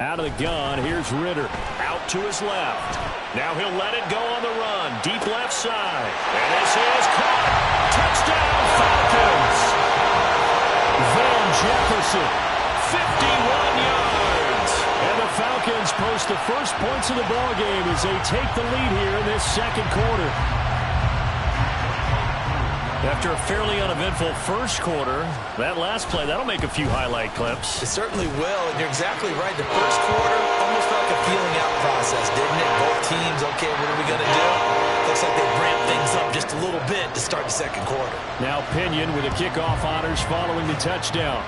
Out of the gun, here's Ridder. Out to his left. Now he'll let it go on the run. Deep left side. And this is caught. Touchdown, Falcons. Van Jefferson, 51 yards. And the Falcons post the first points of the ballgame as they take the lead here in this second quarter. After a fairly uneventful first quarter, that last play, that'll make a few highlight clips. It certainly will, and you're exactly right. The first quarter almost felt like a feeling out process, didn't it? Both teams, okay, what are we going to do? Looks like they ramped things up just a little bit to start the second quarter. Now Pinion with the kickoff honors following the touchdown.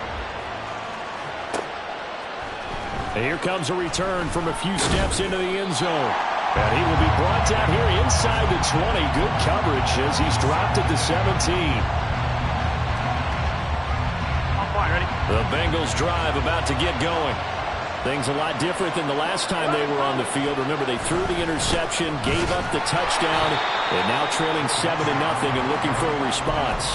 And here comes a return from a few steps into the end zone. And he will be brought down here inside the 20. Good coverage as he's dropped at the 17. The Bengals drive about to get going. Things a lot different than the last time they were on the field. Remember, they threw the interception, gave up the touchdown, and now trailing 7-0 and looking for a response.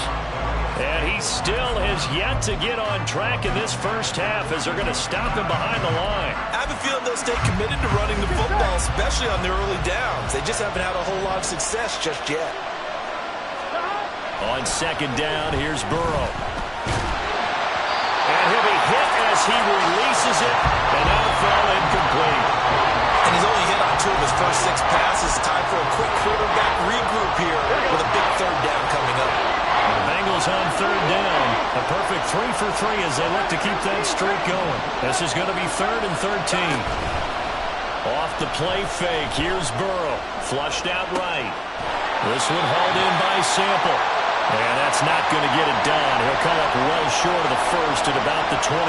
And he still has yet to get on track in this first half as they're going to stop him behind the line. I have a feeling they'll stay committed to running the football, especially on the early downs. They just haven't had a whole lot of success just yet. On second down, here's Burrow. And he'll be hit as he releases it, and that'll fall incomplete. And he's only hit on 2 of his first 6 passes. Time for a quick quarterback regroup here with a big 3rd down coming up. The Bengals on 3rd down. A perfect 3 for 3 as they look to keep that streak going. This is going to be 3rd and 13. Off the play fake, here's Burrow. Flushed out right. This one hauled in by Sample. And that's not going to get it done. He'll come up well short of the first at about the 21.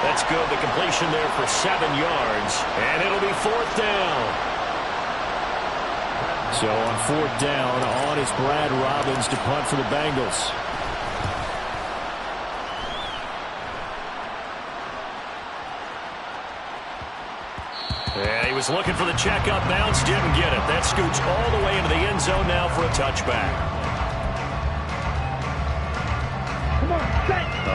That's good. The completion there for 7 yards. And it'll be 4th down. So on 4th down, on is Brad Robbins to punt for the Bengals. And he was looking for the checkup bounce, didn't get it. That scoots all the way into the end zone now for a touchback.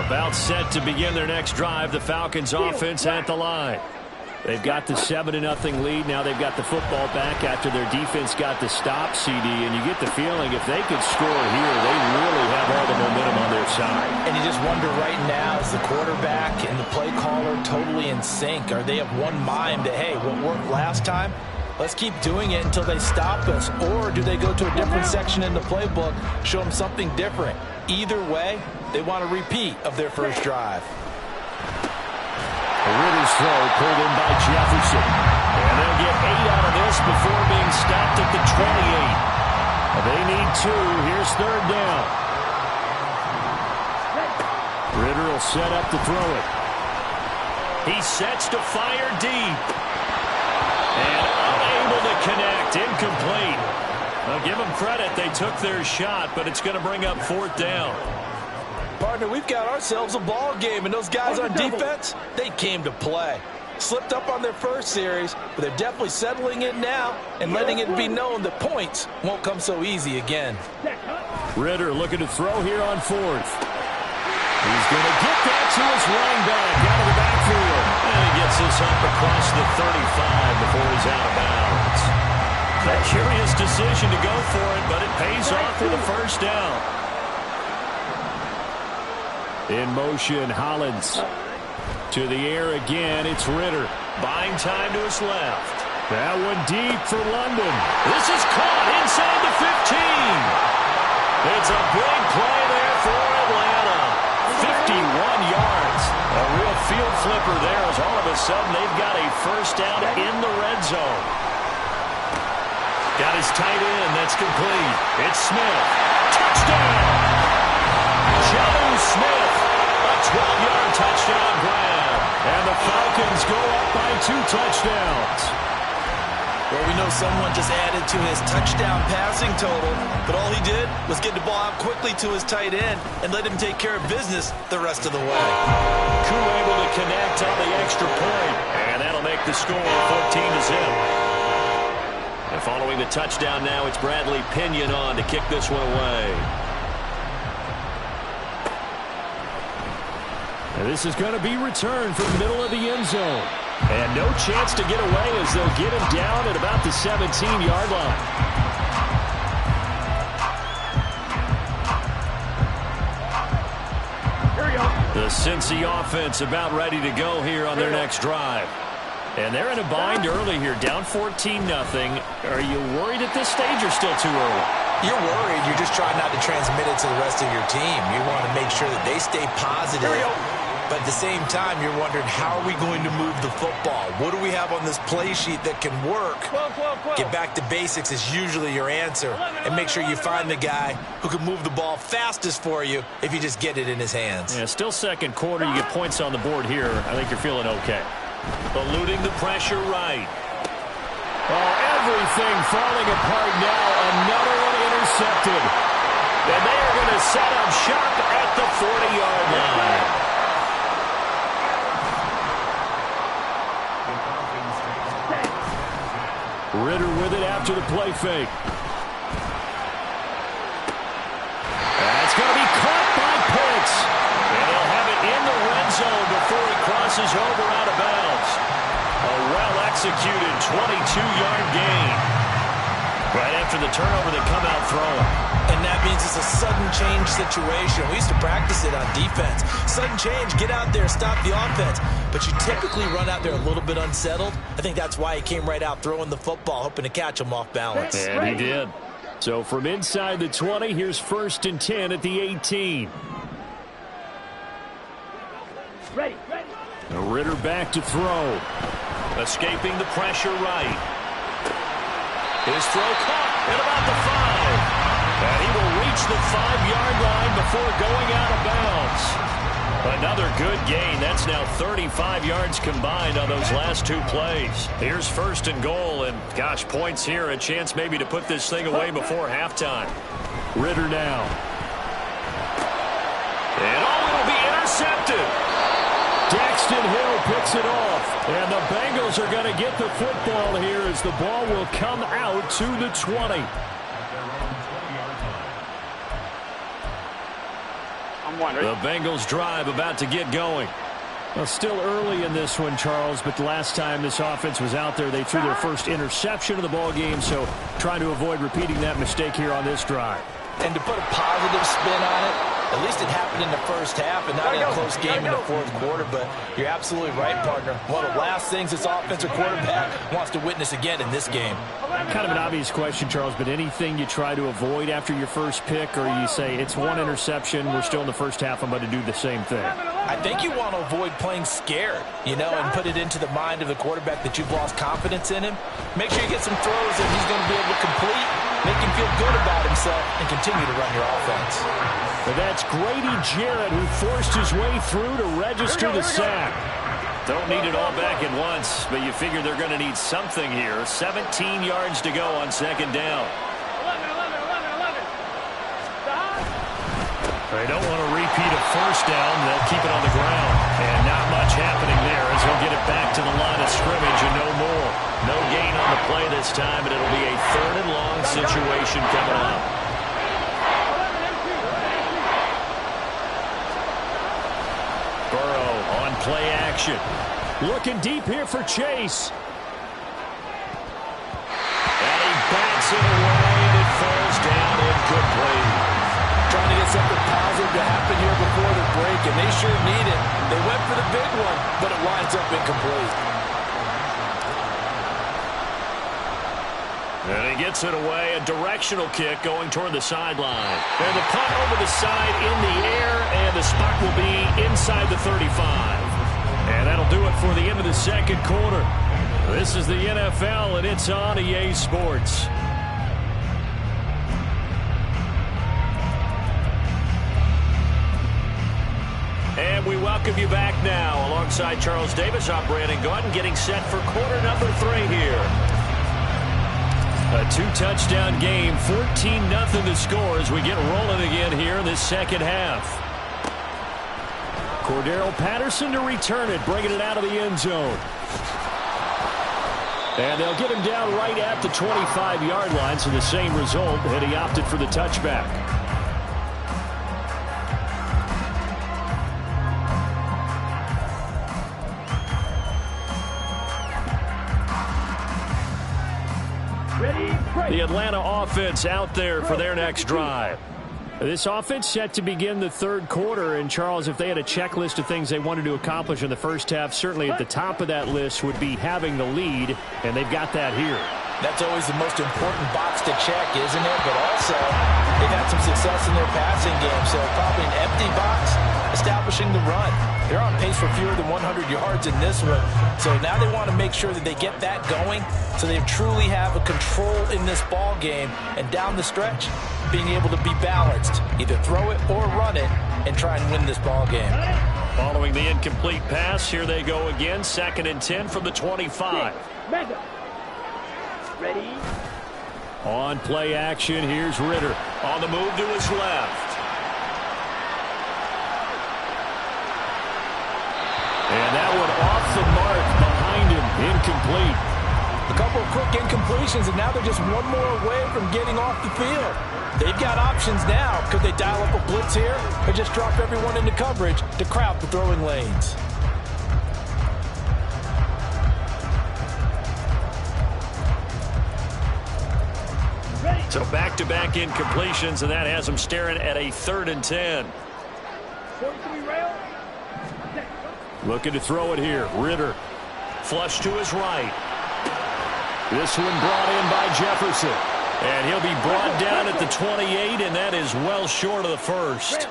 About set to begin their next drive. The Falcons offense at the line. They've got the 7-0 lead. Now they've got the football back after their defense got the stop, CD. And you get the feeling if they could score here, they really have all the momentum on their side. And you just wonder right now, is the quarterback and the play caller totally in sync? Are they of one mind that, hey, what worked last time, let's keep doing it until they stop us? Or do they go to a different section in the playbook, show them something different? Either way, they want a repeat of their first drive. Ritter's throw pulled in by Jefferson. And they'll get 8 out of this before being stopped at the 28. They need 2. Here's third down. Ritter will set up to throw it. He sets to fire deep. And unable to connect. Incomplete. Now give them credit. They took their shot, but it's going to bring up fourth down. Partner, we've got ourselves a ball game, and those guys on defense, they came to play. Slipped up on their first series, but they're definitely settling in now and letting it be known that points won't come so easy again. Ritter looking to throw here on fourth. He's going to get that to his running back out of the backfield. And he gets this up across the 35 before he's out of bounds. A curious decision to go for it, but it pays off for the first down. In motion, Hollins. To the air again, it's Ritter. Buying time to his left. That one deep for London. This is caught inside the 15. It's a big play there for Atlanta. 51 yards. A real field flipper there as all of a sudden they've got a first down in the red zone. Got his tight end. That's complete. It's Smith. Touchdown. Jonnu Smith. A 12-yard touchdown grab. And the Falcons go up by 2 touchdowns. Well, we know someone just added to his touchdown passing total, but all he did was get the ball out quickly to his tight end and let him take care of business the rest of the way. Koo able to connect on the extra point, and that'll make the score 14-0. And following the touchdown now, it's Bradley Pinion on to kick this one away. And this is going to be returned from the middle of the end zone. And no chance to get away as they'll get him down at about the 17-yard line. Here we go. The Cincy offense about ready to go here on their next drive. And they're in a bind early here, down 14-0. Are you worried at this stage or still too early? You're worried. You're just trying not to transmit it to the rest of your team. You want to make sure that they stay positive. But at the same time, you're wondering, how are we going to move the football? What do we have on this play sheet that can work? Get back to basics is usually your answer. And make sure you find the guy who can move the ball fastest for you if you just get it in his hands. Yeah, still second quarter. You get points on the board here. I think you're feeling okay. Eluding the pressure right. Oh, everything falling apart now. Another one intercepted. And they are going to set up shop at the 40-yard line. Ritter with it after the play fake. That's going to be caught by Pitts. And he'll have it in the red zone before he crosses over out of bounds. A well-executed 22-yard gain. Right after the turnover, they come out throwing. And that means it's a sudden change situation. We used to practice it on defense. Sudden change, get out there, stop the offense. But you typically run out there a little bit unsettled. I think that's why he came right out throwing the football, hoping to catch him off balance. And he did. So from inside the 20, here's 1st and 10 at the 18. Ready. Ritter back to throw. Escaping the pressure right. His throw caught at about the 5. And he will reach the 5-yard line before going out of bounds. Another good gain. That's now 35 yards combined on those last 2 plays. Here's 1st and goal, and gosh, points here. A chance maybe to put this thing away before halftime. Ritter now. And it'll be intercepted. Daxton Hill picks it off. And the Bengals are going to get the football here as the ball will come out to the 20. The Bengals drive about to get going. Well, still early in this one, Charles, but the last time this offense was out there, they threw their first interception of the ball game, so trying to avoid repeating that mistake here on this drive. And to put a positive spin on it, at least it happened in the first half and not in a close game in the fourth quarter. But you're absolutely right, partner. One of the last things this offensive quarterback wants to witness again in this game. Kind of an obvious question, Charles, but anything you try to avoid after your first pick, or you say it's one interception, we're still in the first half, I'm going to do the same thing? I think you want to avoid playing scared, and put it into the mind of the quarterback that you've lost confidence in him. Make sure you get some throws that he's going to be able to complete, make him feel good about himself, and continue to run your offense. But that's Grady Jarrett who forced his way through to register the sack. Don't need it all back at once, but you figure they're going to need something here. 17 yards to go on second down. They don't want to repeat a first down. They'll keep it on the ground. And not much happening there as he'll get it back to the line of scrimmage and no more. No gain on the play this time, and it'll be a 3rd and long situation coming up. Burrow on play action. Looking deep here for Chase. And he bats it away, and it falls down incomplete. Trying to get something positive to happen here before the break, and they sure need it. They went for the big one, but it winds up incomplete. And he gets it away, a directional kick going toward the sideline. And the punt over the side in the air, and the spot will be inside the 35. And that'll do it for the end of the second quarter. This is the NFL, and it's on EA Sports. And we welcome you back now. Alongside Charles Davis, I'm Brandon Gaudin, getting set for quarter number 3 here. A 2-touchdown game, 14-0 the score as we get rolling again here in this second half. Cordero Patterson to return it, bringing it out of the end zone. And they'll get him down right at the 25-yard line, so the same result, and he opted for the touchback. The Atlanta offense out there for their next drive. This offense set to begin the third quarter, and Charles, if they had a checklist of things they wanted to accomplish in the first half, certainly at the top of that list would be having the lead, and they've got that here. That's always the most important box to check, isn't it? But also, they've had some success in their passing game, so probably an empty box, establishing the run. They're on pace for fewer than 100 yards in this one, so now they want to make sure that they get that going so they truly have a control in this ball game, and down the stretch, being able to be balanced, either throw it or run it, and try and win this ball game. Following the incomplete pass, here they go again, 2nd and 10 from the 25. Ready? On play action, here's Ritter. On the move to his left. And that one off the mark behind him, incomplete. A couple of quick incompletions, and now they're just one more away from getting off the field. They've got options now. Could they dial up a blitz here or just drop everyone into coverage to crowd the throwing lanes? So back-to-back incompletions, and that has them staring at a 3rd and 10. Looking to throw it here. Ritter. Flush to his right. This one brought in by Jefferson. And he'll be brought down at the 28, and that is well short of the first.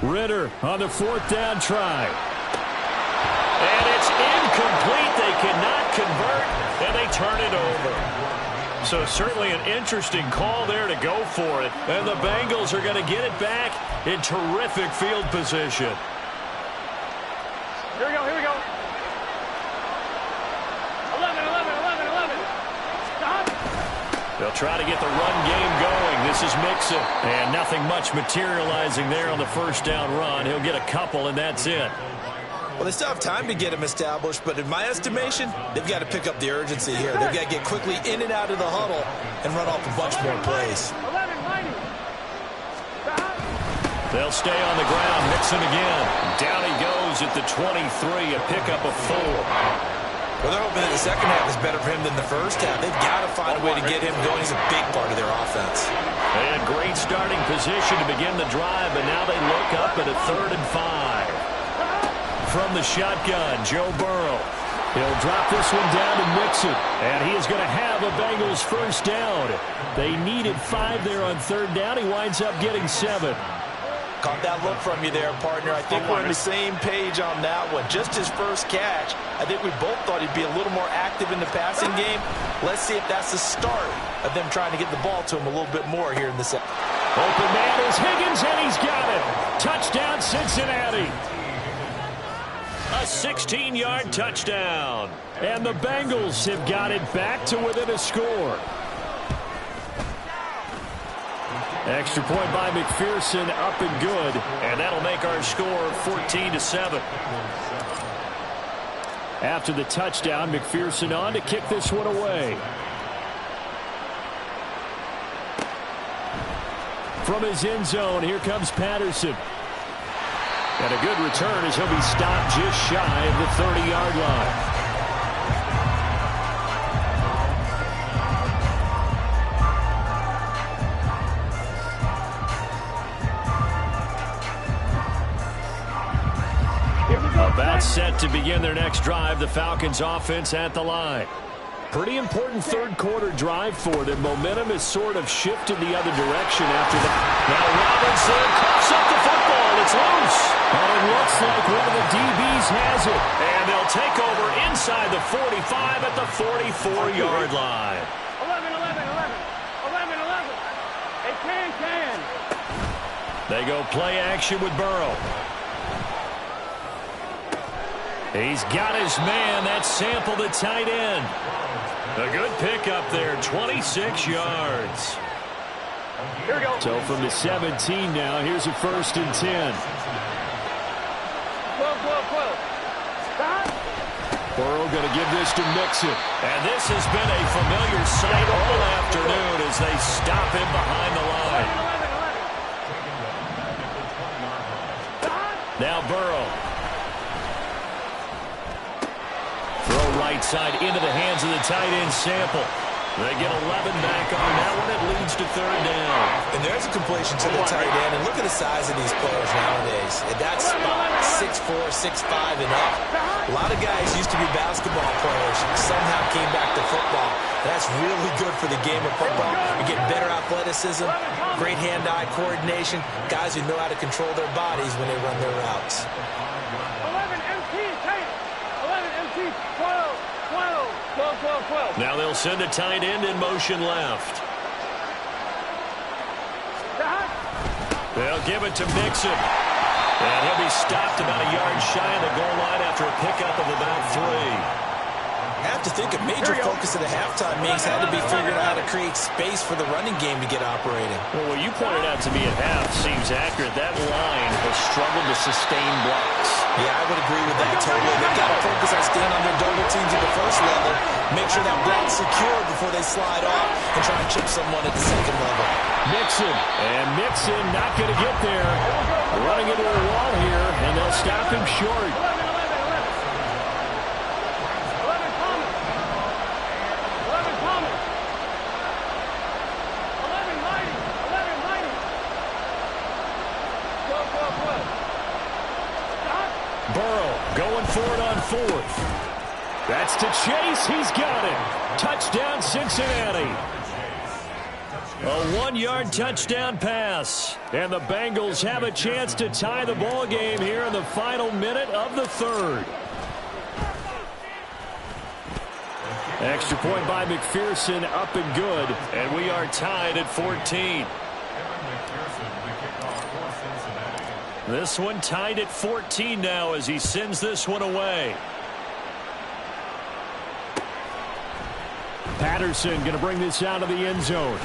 Ritter on the 4th down try. And it's incomplete. They cannot convert, and they turn it over. So certainly an interesting call there to go for it. And the Bengals are going to get it back in terrific field position. Here we go, here we go. 11. Stop. They'll try to get the run game going. This is Mixon. And nothing much materializing there on the first down run. He'll get a couple, and that's it. Well, they still have time to get him established, but in my estimation, they've got to pick up the urgency here. They've got to get quickly in and out of the huddle and run off a bunch more plays. They'll stay on the ground. Mixon again. Down he goes at the 23, a pickup of 4. Well, they're hoping that the second half is better for him than the first half. They've got to find a way to get him going. He's a big part of their offense. They had great starting position to begin the drive, but now they look up at a 3rd and 5. From the shotgun, Joe Burrow. He'll drop this one down to Mixon, and he is going to have a Bengals first down. They needed 5 there on 3rd down. He winds up getting 7. Caught that look from you there, partner. I think we're on the same page on that one. Just his first catch. I think we both thought he'd be a little more active in the passing game. Let's see if that's the start of them trying to get the ball to him a little bit more here in the second. Open man is Higgins, and he's got it. Touchdown, Cincinnati. A 16-yard touchdown. And the Bengals have got it back to within a score. Extra point by McPherson, up and good. And that'll make our score 14-7. After the touchdown, McPherson on to kick this one away. From his end zone, here comes Patterson. And a good return as he'll be stopped just shy of the 30-yard line. About set to begin their next drive. The Falcons offense at the line. Pretty important third quarter drive for them. Momentum has sort of shifted the other direction after that. Now Robinson coughs up the football. It's loose. And it looks like one of the DBs has it. And they'll take over inside the 45 at the 44-yard line. 11, 11, 11. 11, 11. Hey, can. They go play action with Burrow. He's got his man. That's Sample, the tight end. A good pickup there, 26 yards. Here we go. So from the 17 now, here's a 1st and 10. 12. Stop. Burrow going to give this to Mixon. And this has been a familiar sight all afternoon as they stop him behind the line. 11, 11. Stop. Now Burrow. Throw right side into the hands of the tight end, Sample. They get 11 back on that one. It leads to 3rd down. And there's a completion to the tight end. And look at the size of these players nowadays. At that spot, 6'4", 6'5", and up. A lot of guys used to be basketball players. Somehow came back to football. That's really good for the game of football. You get better athleticism, great hand-eye coordination. Guys who know how to control their bodies when they run their routes. 11 MT, take 11 MT, 12. Now they'll send a tight end in motion left. They'll give it to Mixon. And he'll be stopped about a yard shy of the goal line after a pickup of about 3. I have to think a major focus of the halftime meetings had to be figuring out how to create space for the running game to get operating. Well, what you pointed out to me at half seems accurate. That line has struggled to sustain blocks. Yeah, I would agree with that totally. They've got to focus on staying on their double teams at the first level, make sure that block's secure before they slide off, and try and chip someone at the second level. Mixon not going to get there. Running into a wall here, and they'll stop him short. 11. 12. Burrow going for it on 4th. That's to Chase. He's got it. Touchdown, Cincinnati. A 1-yard touchdown pass. And the Bengals have a chance to tie the ball game here in the final minute of the 3rd. Extra point by McPherson, up and good. And we are tied at 14. This one tied at 14 now as he sends this one away. Patterson going to bring this out of the end zone.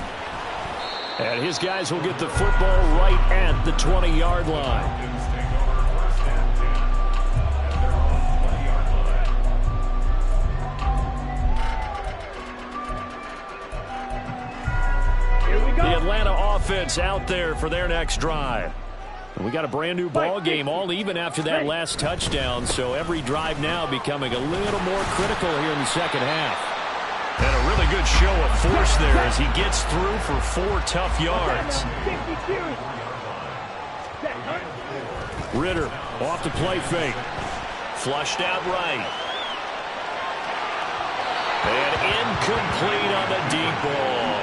And his guys will get the football right at the 20-yard line. Here we go. The Atlanta offense out there for their next drive. We got a brand new ball game, all even after that last touchdown. So every drive now becoming a little more critical here in the second half. And a really good show of force there as he gets through for 4 tough yards. Ridder off the play fake. Flushed out right. And incomplete on the deep ball.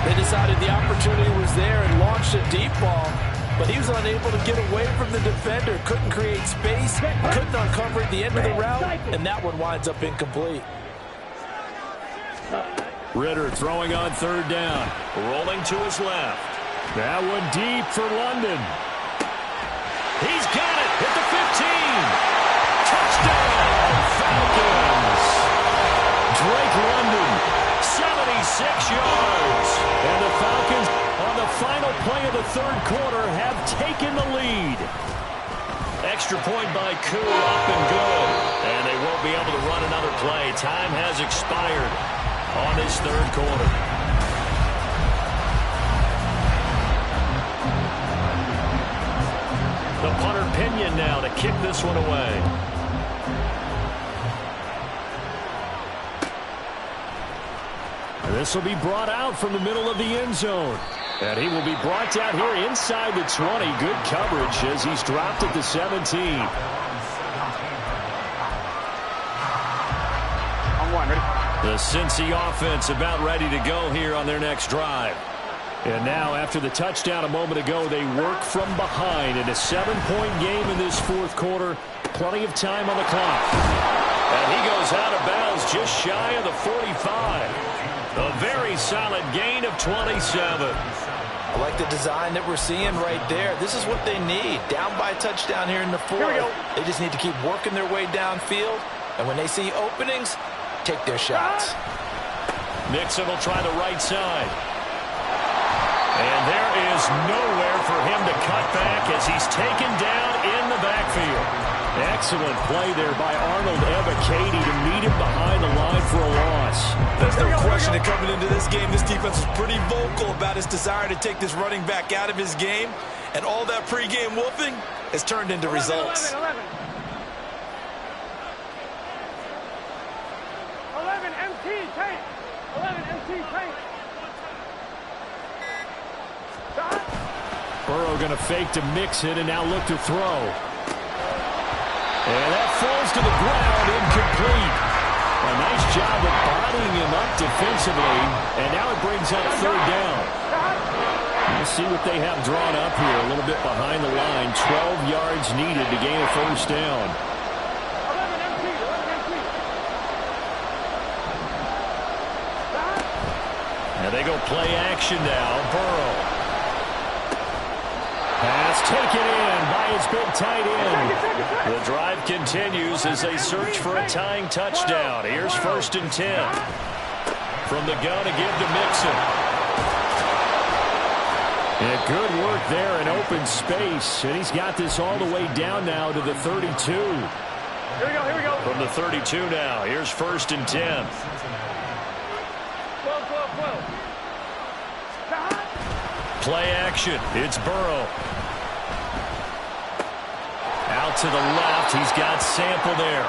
They decided the opportunity was there and launched a deep ball, but he was unable to get away from the defender. Couldn't create space, couldn't uncover at the end of the route, and that one winds up incomplete. Ridder throwing on third down. Rolling to his left. That one deep for London. He's got it at the 15. Touchdown, Falcons. Drake London, 76 yards. and the Falcons on the final play of the third quarter have taken the lead. Extra point by Koo, up and good. And they won't be able to run another play. Time has expired on this third quarter. The punter Pinion now to kick this one away. This will be brought out from the middle of the end zone. And he will be brought down here inside the 20. Good coverage as he's dropped at the 17. On one, ready? The Cincy offense about ready to go here on their next drive. And now, after the touchdown a moment ago, they work from behind in a 7-point game in this fourth quarter. Plenty of time on the clock. And he goes out of bounds just shy of the 45. A very solid gain of 27. I like the design that we're seeing right there. This is what they need. Down by a touchdown here in the fourth. They just need to keep working their way downfield. And when they see openings, take their shots. Mixon will try the right side. And there is nowhere for him to cut back as he's taken down in the backfield. Excellent play there by Arnold Ebiketie to meet him behind the line for a loss. There's no question that coming into this game, this defense was pretty vocal about his desire to take this running back out of his game. And all that pregame whooping has turned into results. 11 MT tank. 11 MT tank. Burrow going to fake to Mixon and now look to throw. And that falls to the ground, incomplete. A nice job of bodying him up defensively, and now it brings up third down. We'll see what they have drawn up here, a little bit behind the line. 12 yards needed to gain a first down. 11 MT. 11 MT. And they go play action now. Burrow. Pass taken in by his big tight end. The drive continues as they search for a tying touchdown. Here's 1st and 10. From the gun to give to Mixon. And good work there in open space. And he's got this all the way down now to the 32. Here we go. From the 32 now. Here's 1st and 10. 12. Play action. It's Burrow. Out to the left. He's got Sample there.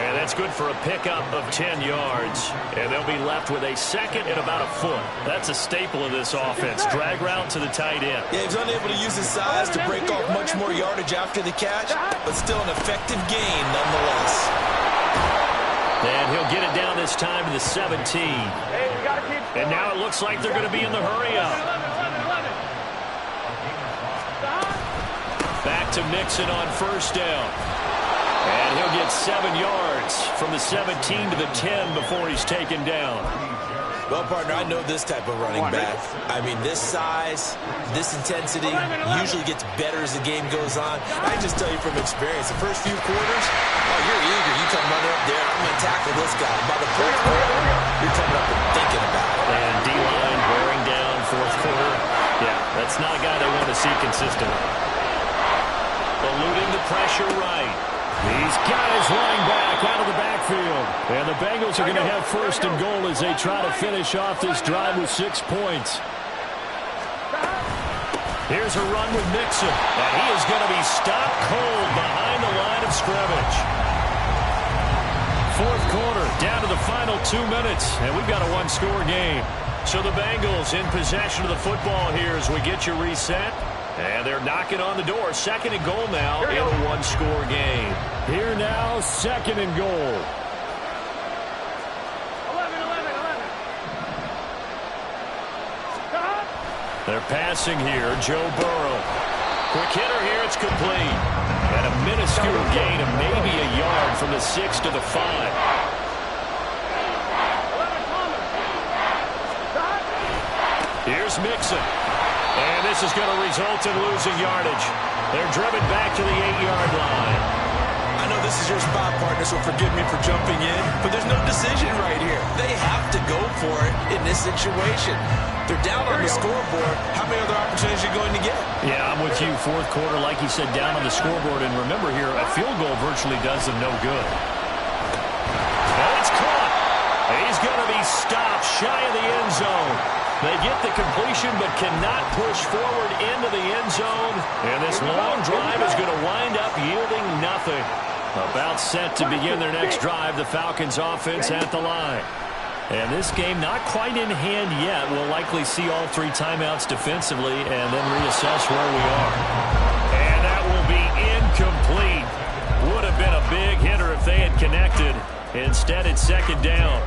And that's good for a pickup of 10 yards. And they'll be left with a second and about a foot. That's a staple of this offense. Drag route to the tight end. Yeah, he's unable to use his size to break off much more yardage after the catch, but still an effective gain nonetheless. And he'll get it down this time to the 17. Hey, we got to keep. And now it looks like they're going to be in the hurry-up. 11. Back to Mixon on first down. And he'll get 7 yards from the 17 to the 10 before he's taken down. Well, partner, I know this type of running back. I mean, this size, this intensity usually gets better as the game goes on. I can just tell you from experience, the first few quarters, oh, you're eager. You come running up there, I'm going to tackle this guy. By the fourth quarter, you're coming up and thinking about it. And D-line wearing down fourth quarter. Yeah, that's not a guy they want to see consistently. Eluding the pressure right. He's got his line back out of the backfield. And the Bengals are going to have 1st and goal as they try to finish off this drive with 6 points. Here's a run with Mixon, and he is going to be stopped cold behind the line of scrimmage. Fourth quarter, down to the final 2 minutes, and we've got a one-score game. So the Bengals in possession of the football here as we get you reset. And they're knocking on the door. Second and goal now in a one-score game. Here now, second and goal. 11. They're passing here. Joe Burrow. Quick hitter here. It's complete. And a minuscule gain of maybe a yard from the 6 to the 5. Here's Mixon. And this is going to result in losing yardage. They're driven back to the 8-yard line. I know this is your spot, partner, so forgive me for jumping in, but there's no decision right here. They have to go for it in this situation. They're down on the scoreboard. How many other opportunities are you going to get? Yeah, I'm with you. Fourth quarter, like you said, down on the scoreboard. And remember here, a field goal virtually does them no good. And it's caught. He's going to be stopped shy of the end zone. They get the completion but cannot push forward into the end zone. And this long drive is going to wind up yielding nothing. About set to begin their next drive, the Falcons offense at the line. And this game not quite in hand yet. We'll likely see all 3 timeouts defensively and then reassess where we are. And that will be incomplete. Would have been a big hitter if they had connected. Instead, it's second down.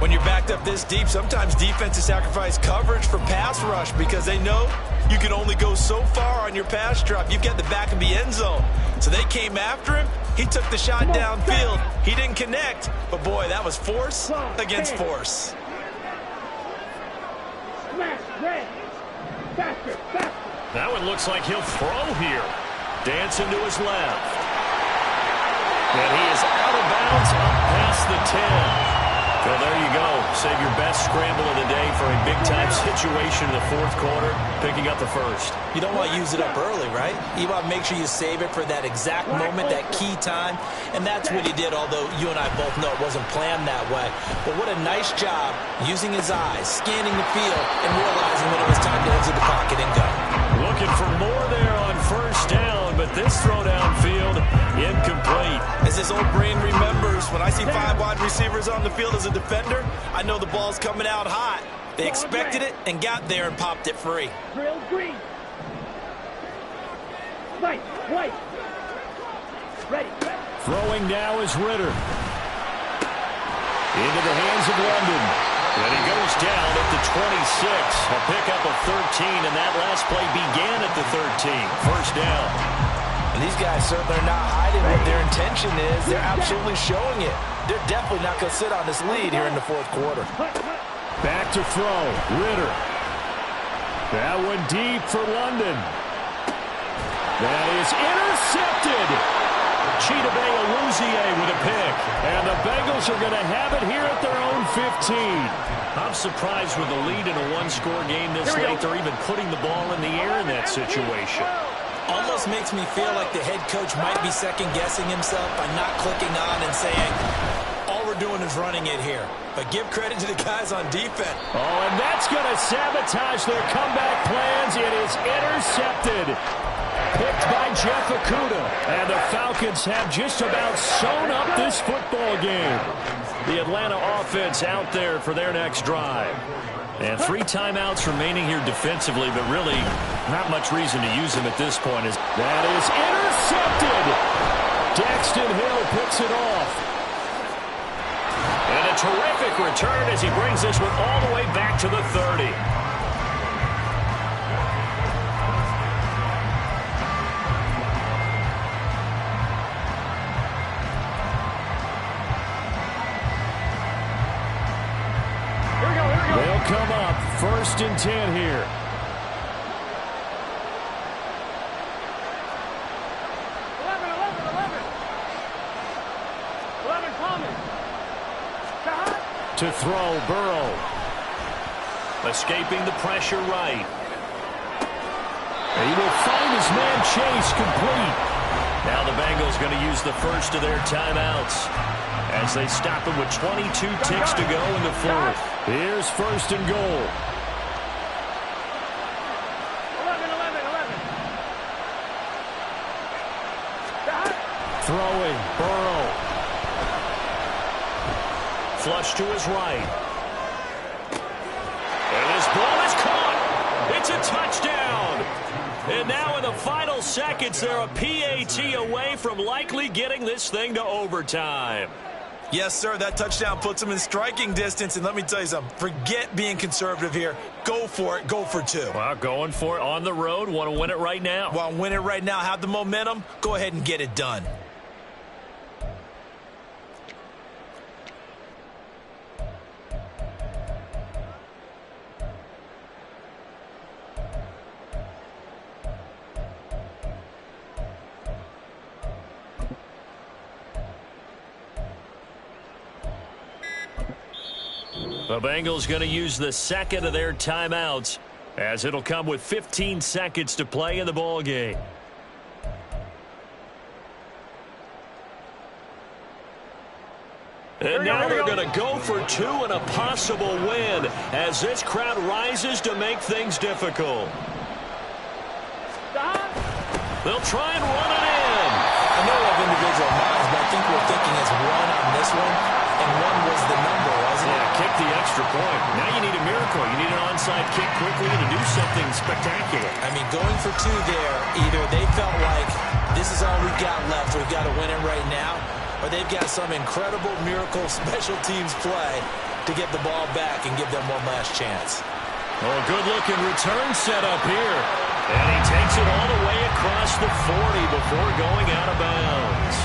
When you're backed up this deep, sometimes defenses sacrifice coverage for pass rush because they know you can only go so far on your pass drop. You've got the back of the end zone. So they came after him. He took the shot downfield. He didn't connect. But, boy, that was force against force. That one looks like he'll throw here. Dancing to his left. And he is out of bounds up past the 10. Well, there you go. Save your best scramble of the day for a big-time situation in the fourth quarter, picking up the first. You don't want to use it up early, right? You want to make sure you save it for that exact moment, that key time. And that's what he did, although you and I both know it wasn't planned that way. But what a nice job using his eyes, scanning the field, and realizing when it was time to exit the pocket and go. Looking for more there on first down, but this throw downfield incomplete. As his old brain remembers, when I see 5 wide receivers on the field as a defender, I know the ball's coming out hot. They expected it and got there and popped it free. Drill green. White. Ready. Throwing now is Ritter. Into the hands of London. And he goes down at the 26. A pickup of 13, and that last play began at the 13. First down. And these guys certainly are not hiding what their intention is. They're absolutely showing it. They're definitely not going to sit on this lead here in the fourth quarter. Back to throw. Ritter. That one deep for London. That is intercepted. Chidobe Awuzie with a pick. And the Bengals are going to have it here at their own 15. I'm surprised with the lead in a one-score game this late. They're even putting the ball in the air in that situation. Almost makes me feel like the head coach might be second-guessing himself by not clicking on and saying, all we're doing is running it here. But give credit to the guys on defense. Oh, and that's going to sabotage their comeback plans. It is intercepted. Picked by Jeff Okudah. And the Falcons have just about sewn up this football game. The Atlanta offense out there for their next drive. And 3 timeouts remaining here defensively, but really not much reason to use them at this point. That is intercepted. Daxton Hill picks it off. And a terrific return as he brings this one all the way back to the 30. They'll come up first and 10 here. 11 coming. To throw, Burrow. Escaping the pressure right. He will find his man Chase complete. Now the Bengals going to use the first of their timeouts as they stop him with 22 ticks to go in the fourth. Here's first and goal. 11. Throwing, Burrow. Flush to his right. And this ball is caught. It's a touchdown. And now in the final seconds, they're a PAT away from likely getting this thing to overtime. Yes, sir, that touchdown puts them in striking distance. And let me tell you something, forget being conservative here. Go for it. Go for two. Well, going for it on the road. Want to win it right now. Want to win it right now, have the momentum, go ahead and get it done. The Bengals going to use the second of their timeouts, as it'll come with 15 seconds to play in the ball game. And now they're going to go for two and a possible win as this crowd rises to make things difficult. They'll try and run it in. I know of individual minds, but I think we're thinking as one on this one, and one was the number, wasn't it? Yeah, kick the extra point. Now you need a miracle. You need an onside kick quickly to do something spectacular. I mean, going for two there, either they felt like this is all we've got left, we've got to win it right now, or they've got some incredible miracle special teams play to get the ball back and give them one last chance. Oh, good-looking return set up here. And he takes it all the way across the 40 before going out of bounds.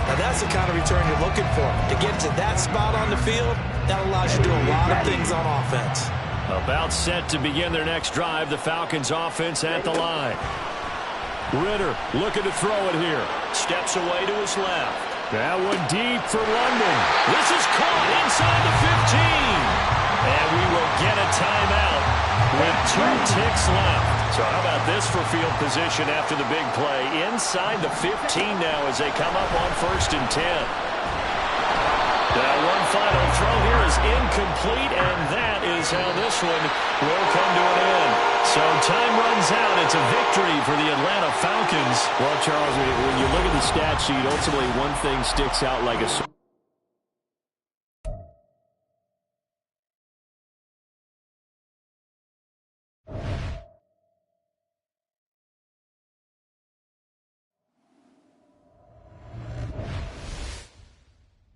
Now that's the kind of return you're looking for. To get to that spot on the field, that allows you to do a lot of things on offense. About set to begin their next drive, the Falcons offense at the line. Ritter looking to throw it here. Steps away to his left. That one deep for London. This is caught inside the 15. And we will get a timeout with 2 ticks left. So how about this for field position after the big play? Inside the 15 now as they come up on 1st and 10. That one final throw here is incomplete, and that is how this one will come to an end. So time runs out. It's a victory for the Atlanta Falcons. Well, Charles, when you look at the stat sheet, ultimately one thing sticks out like a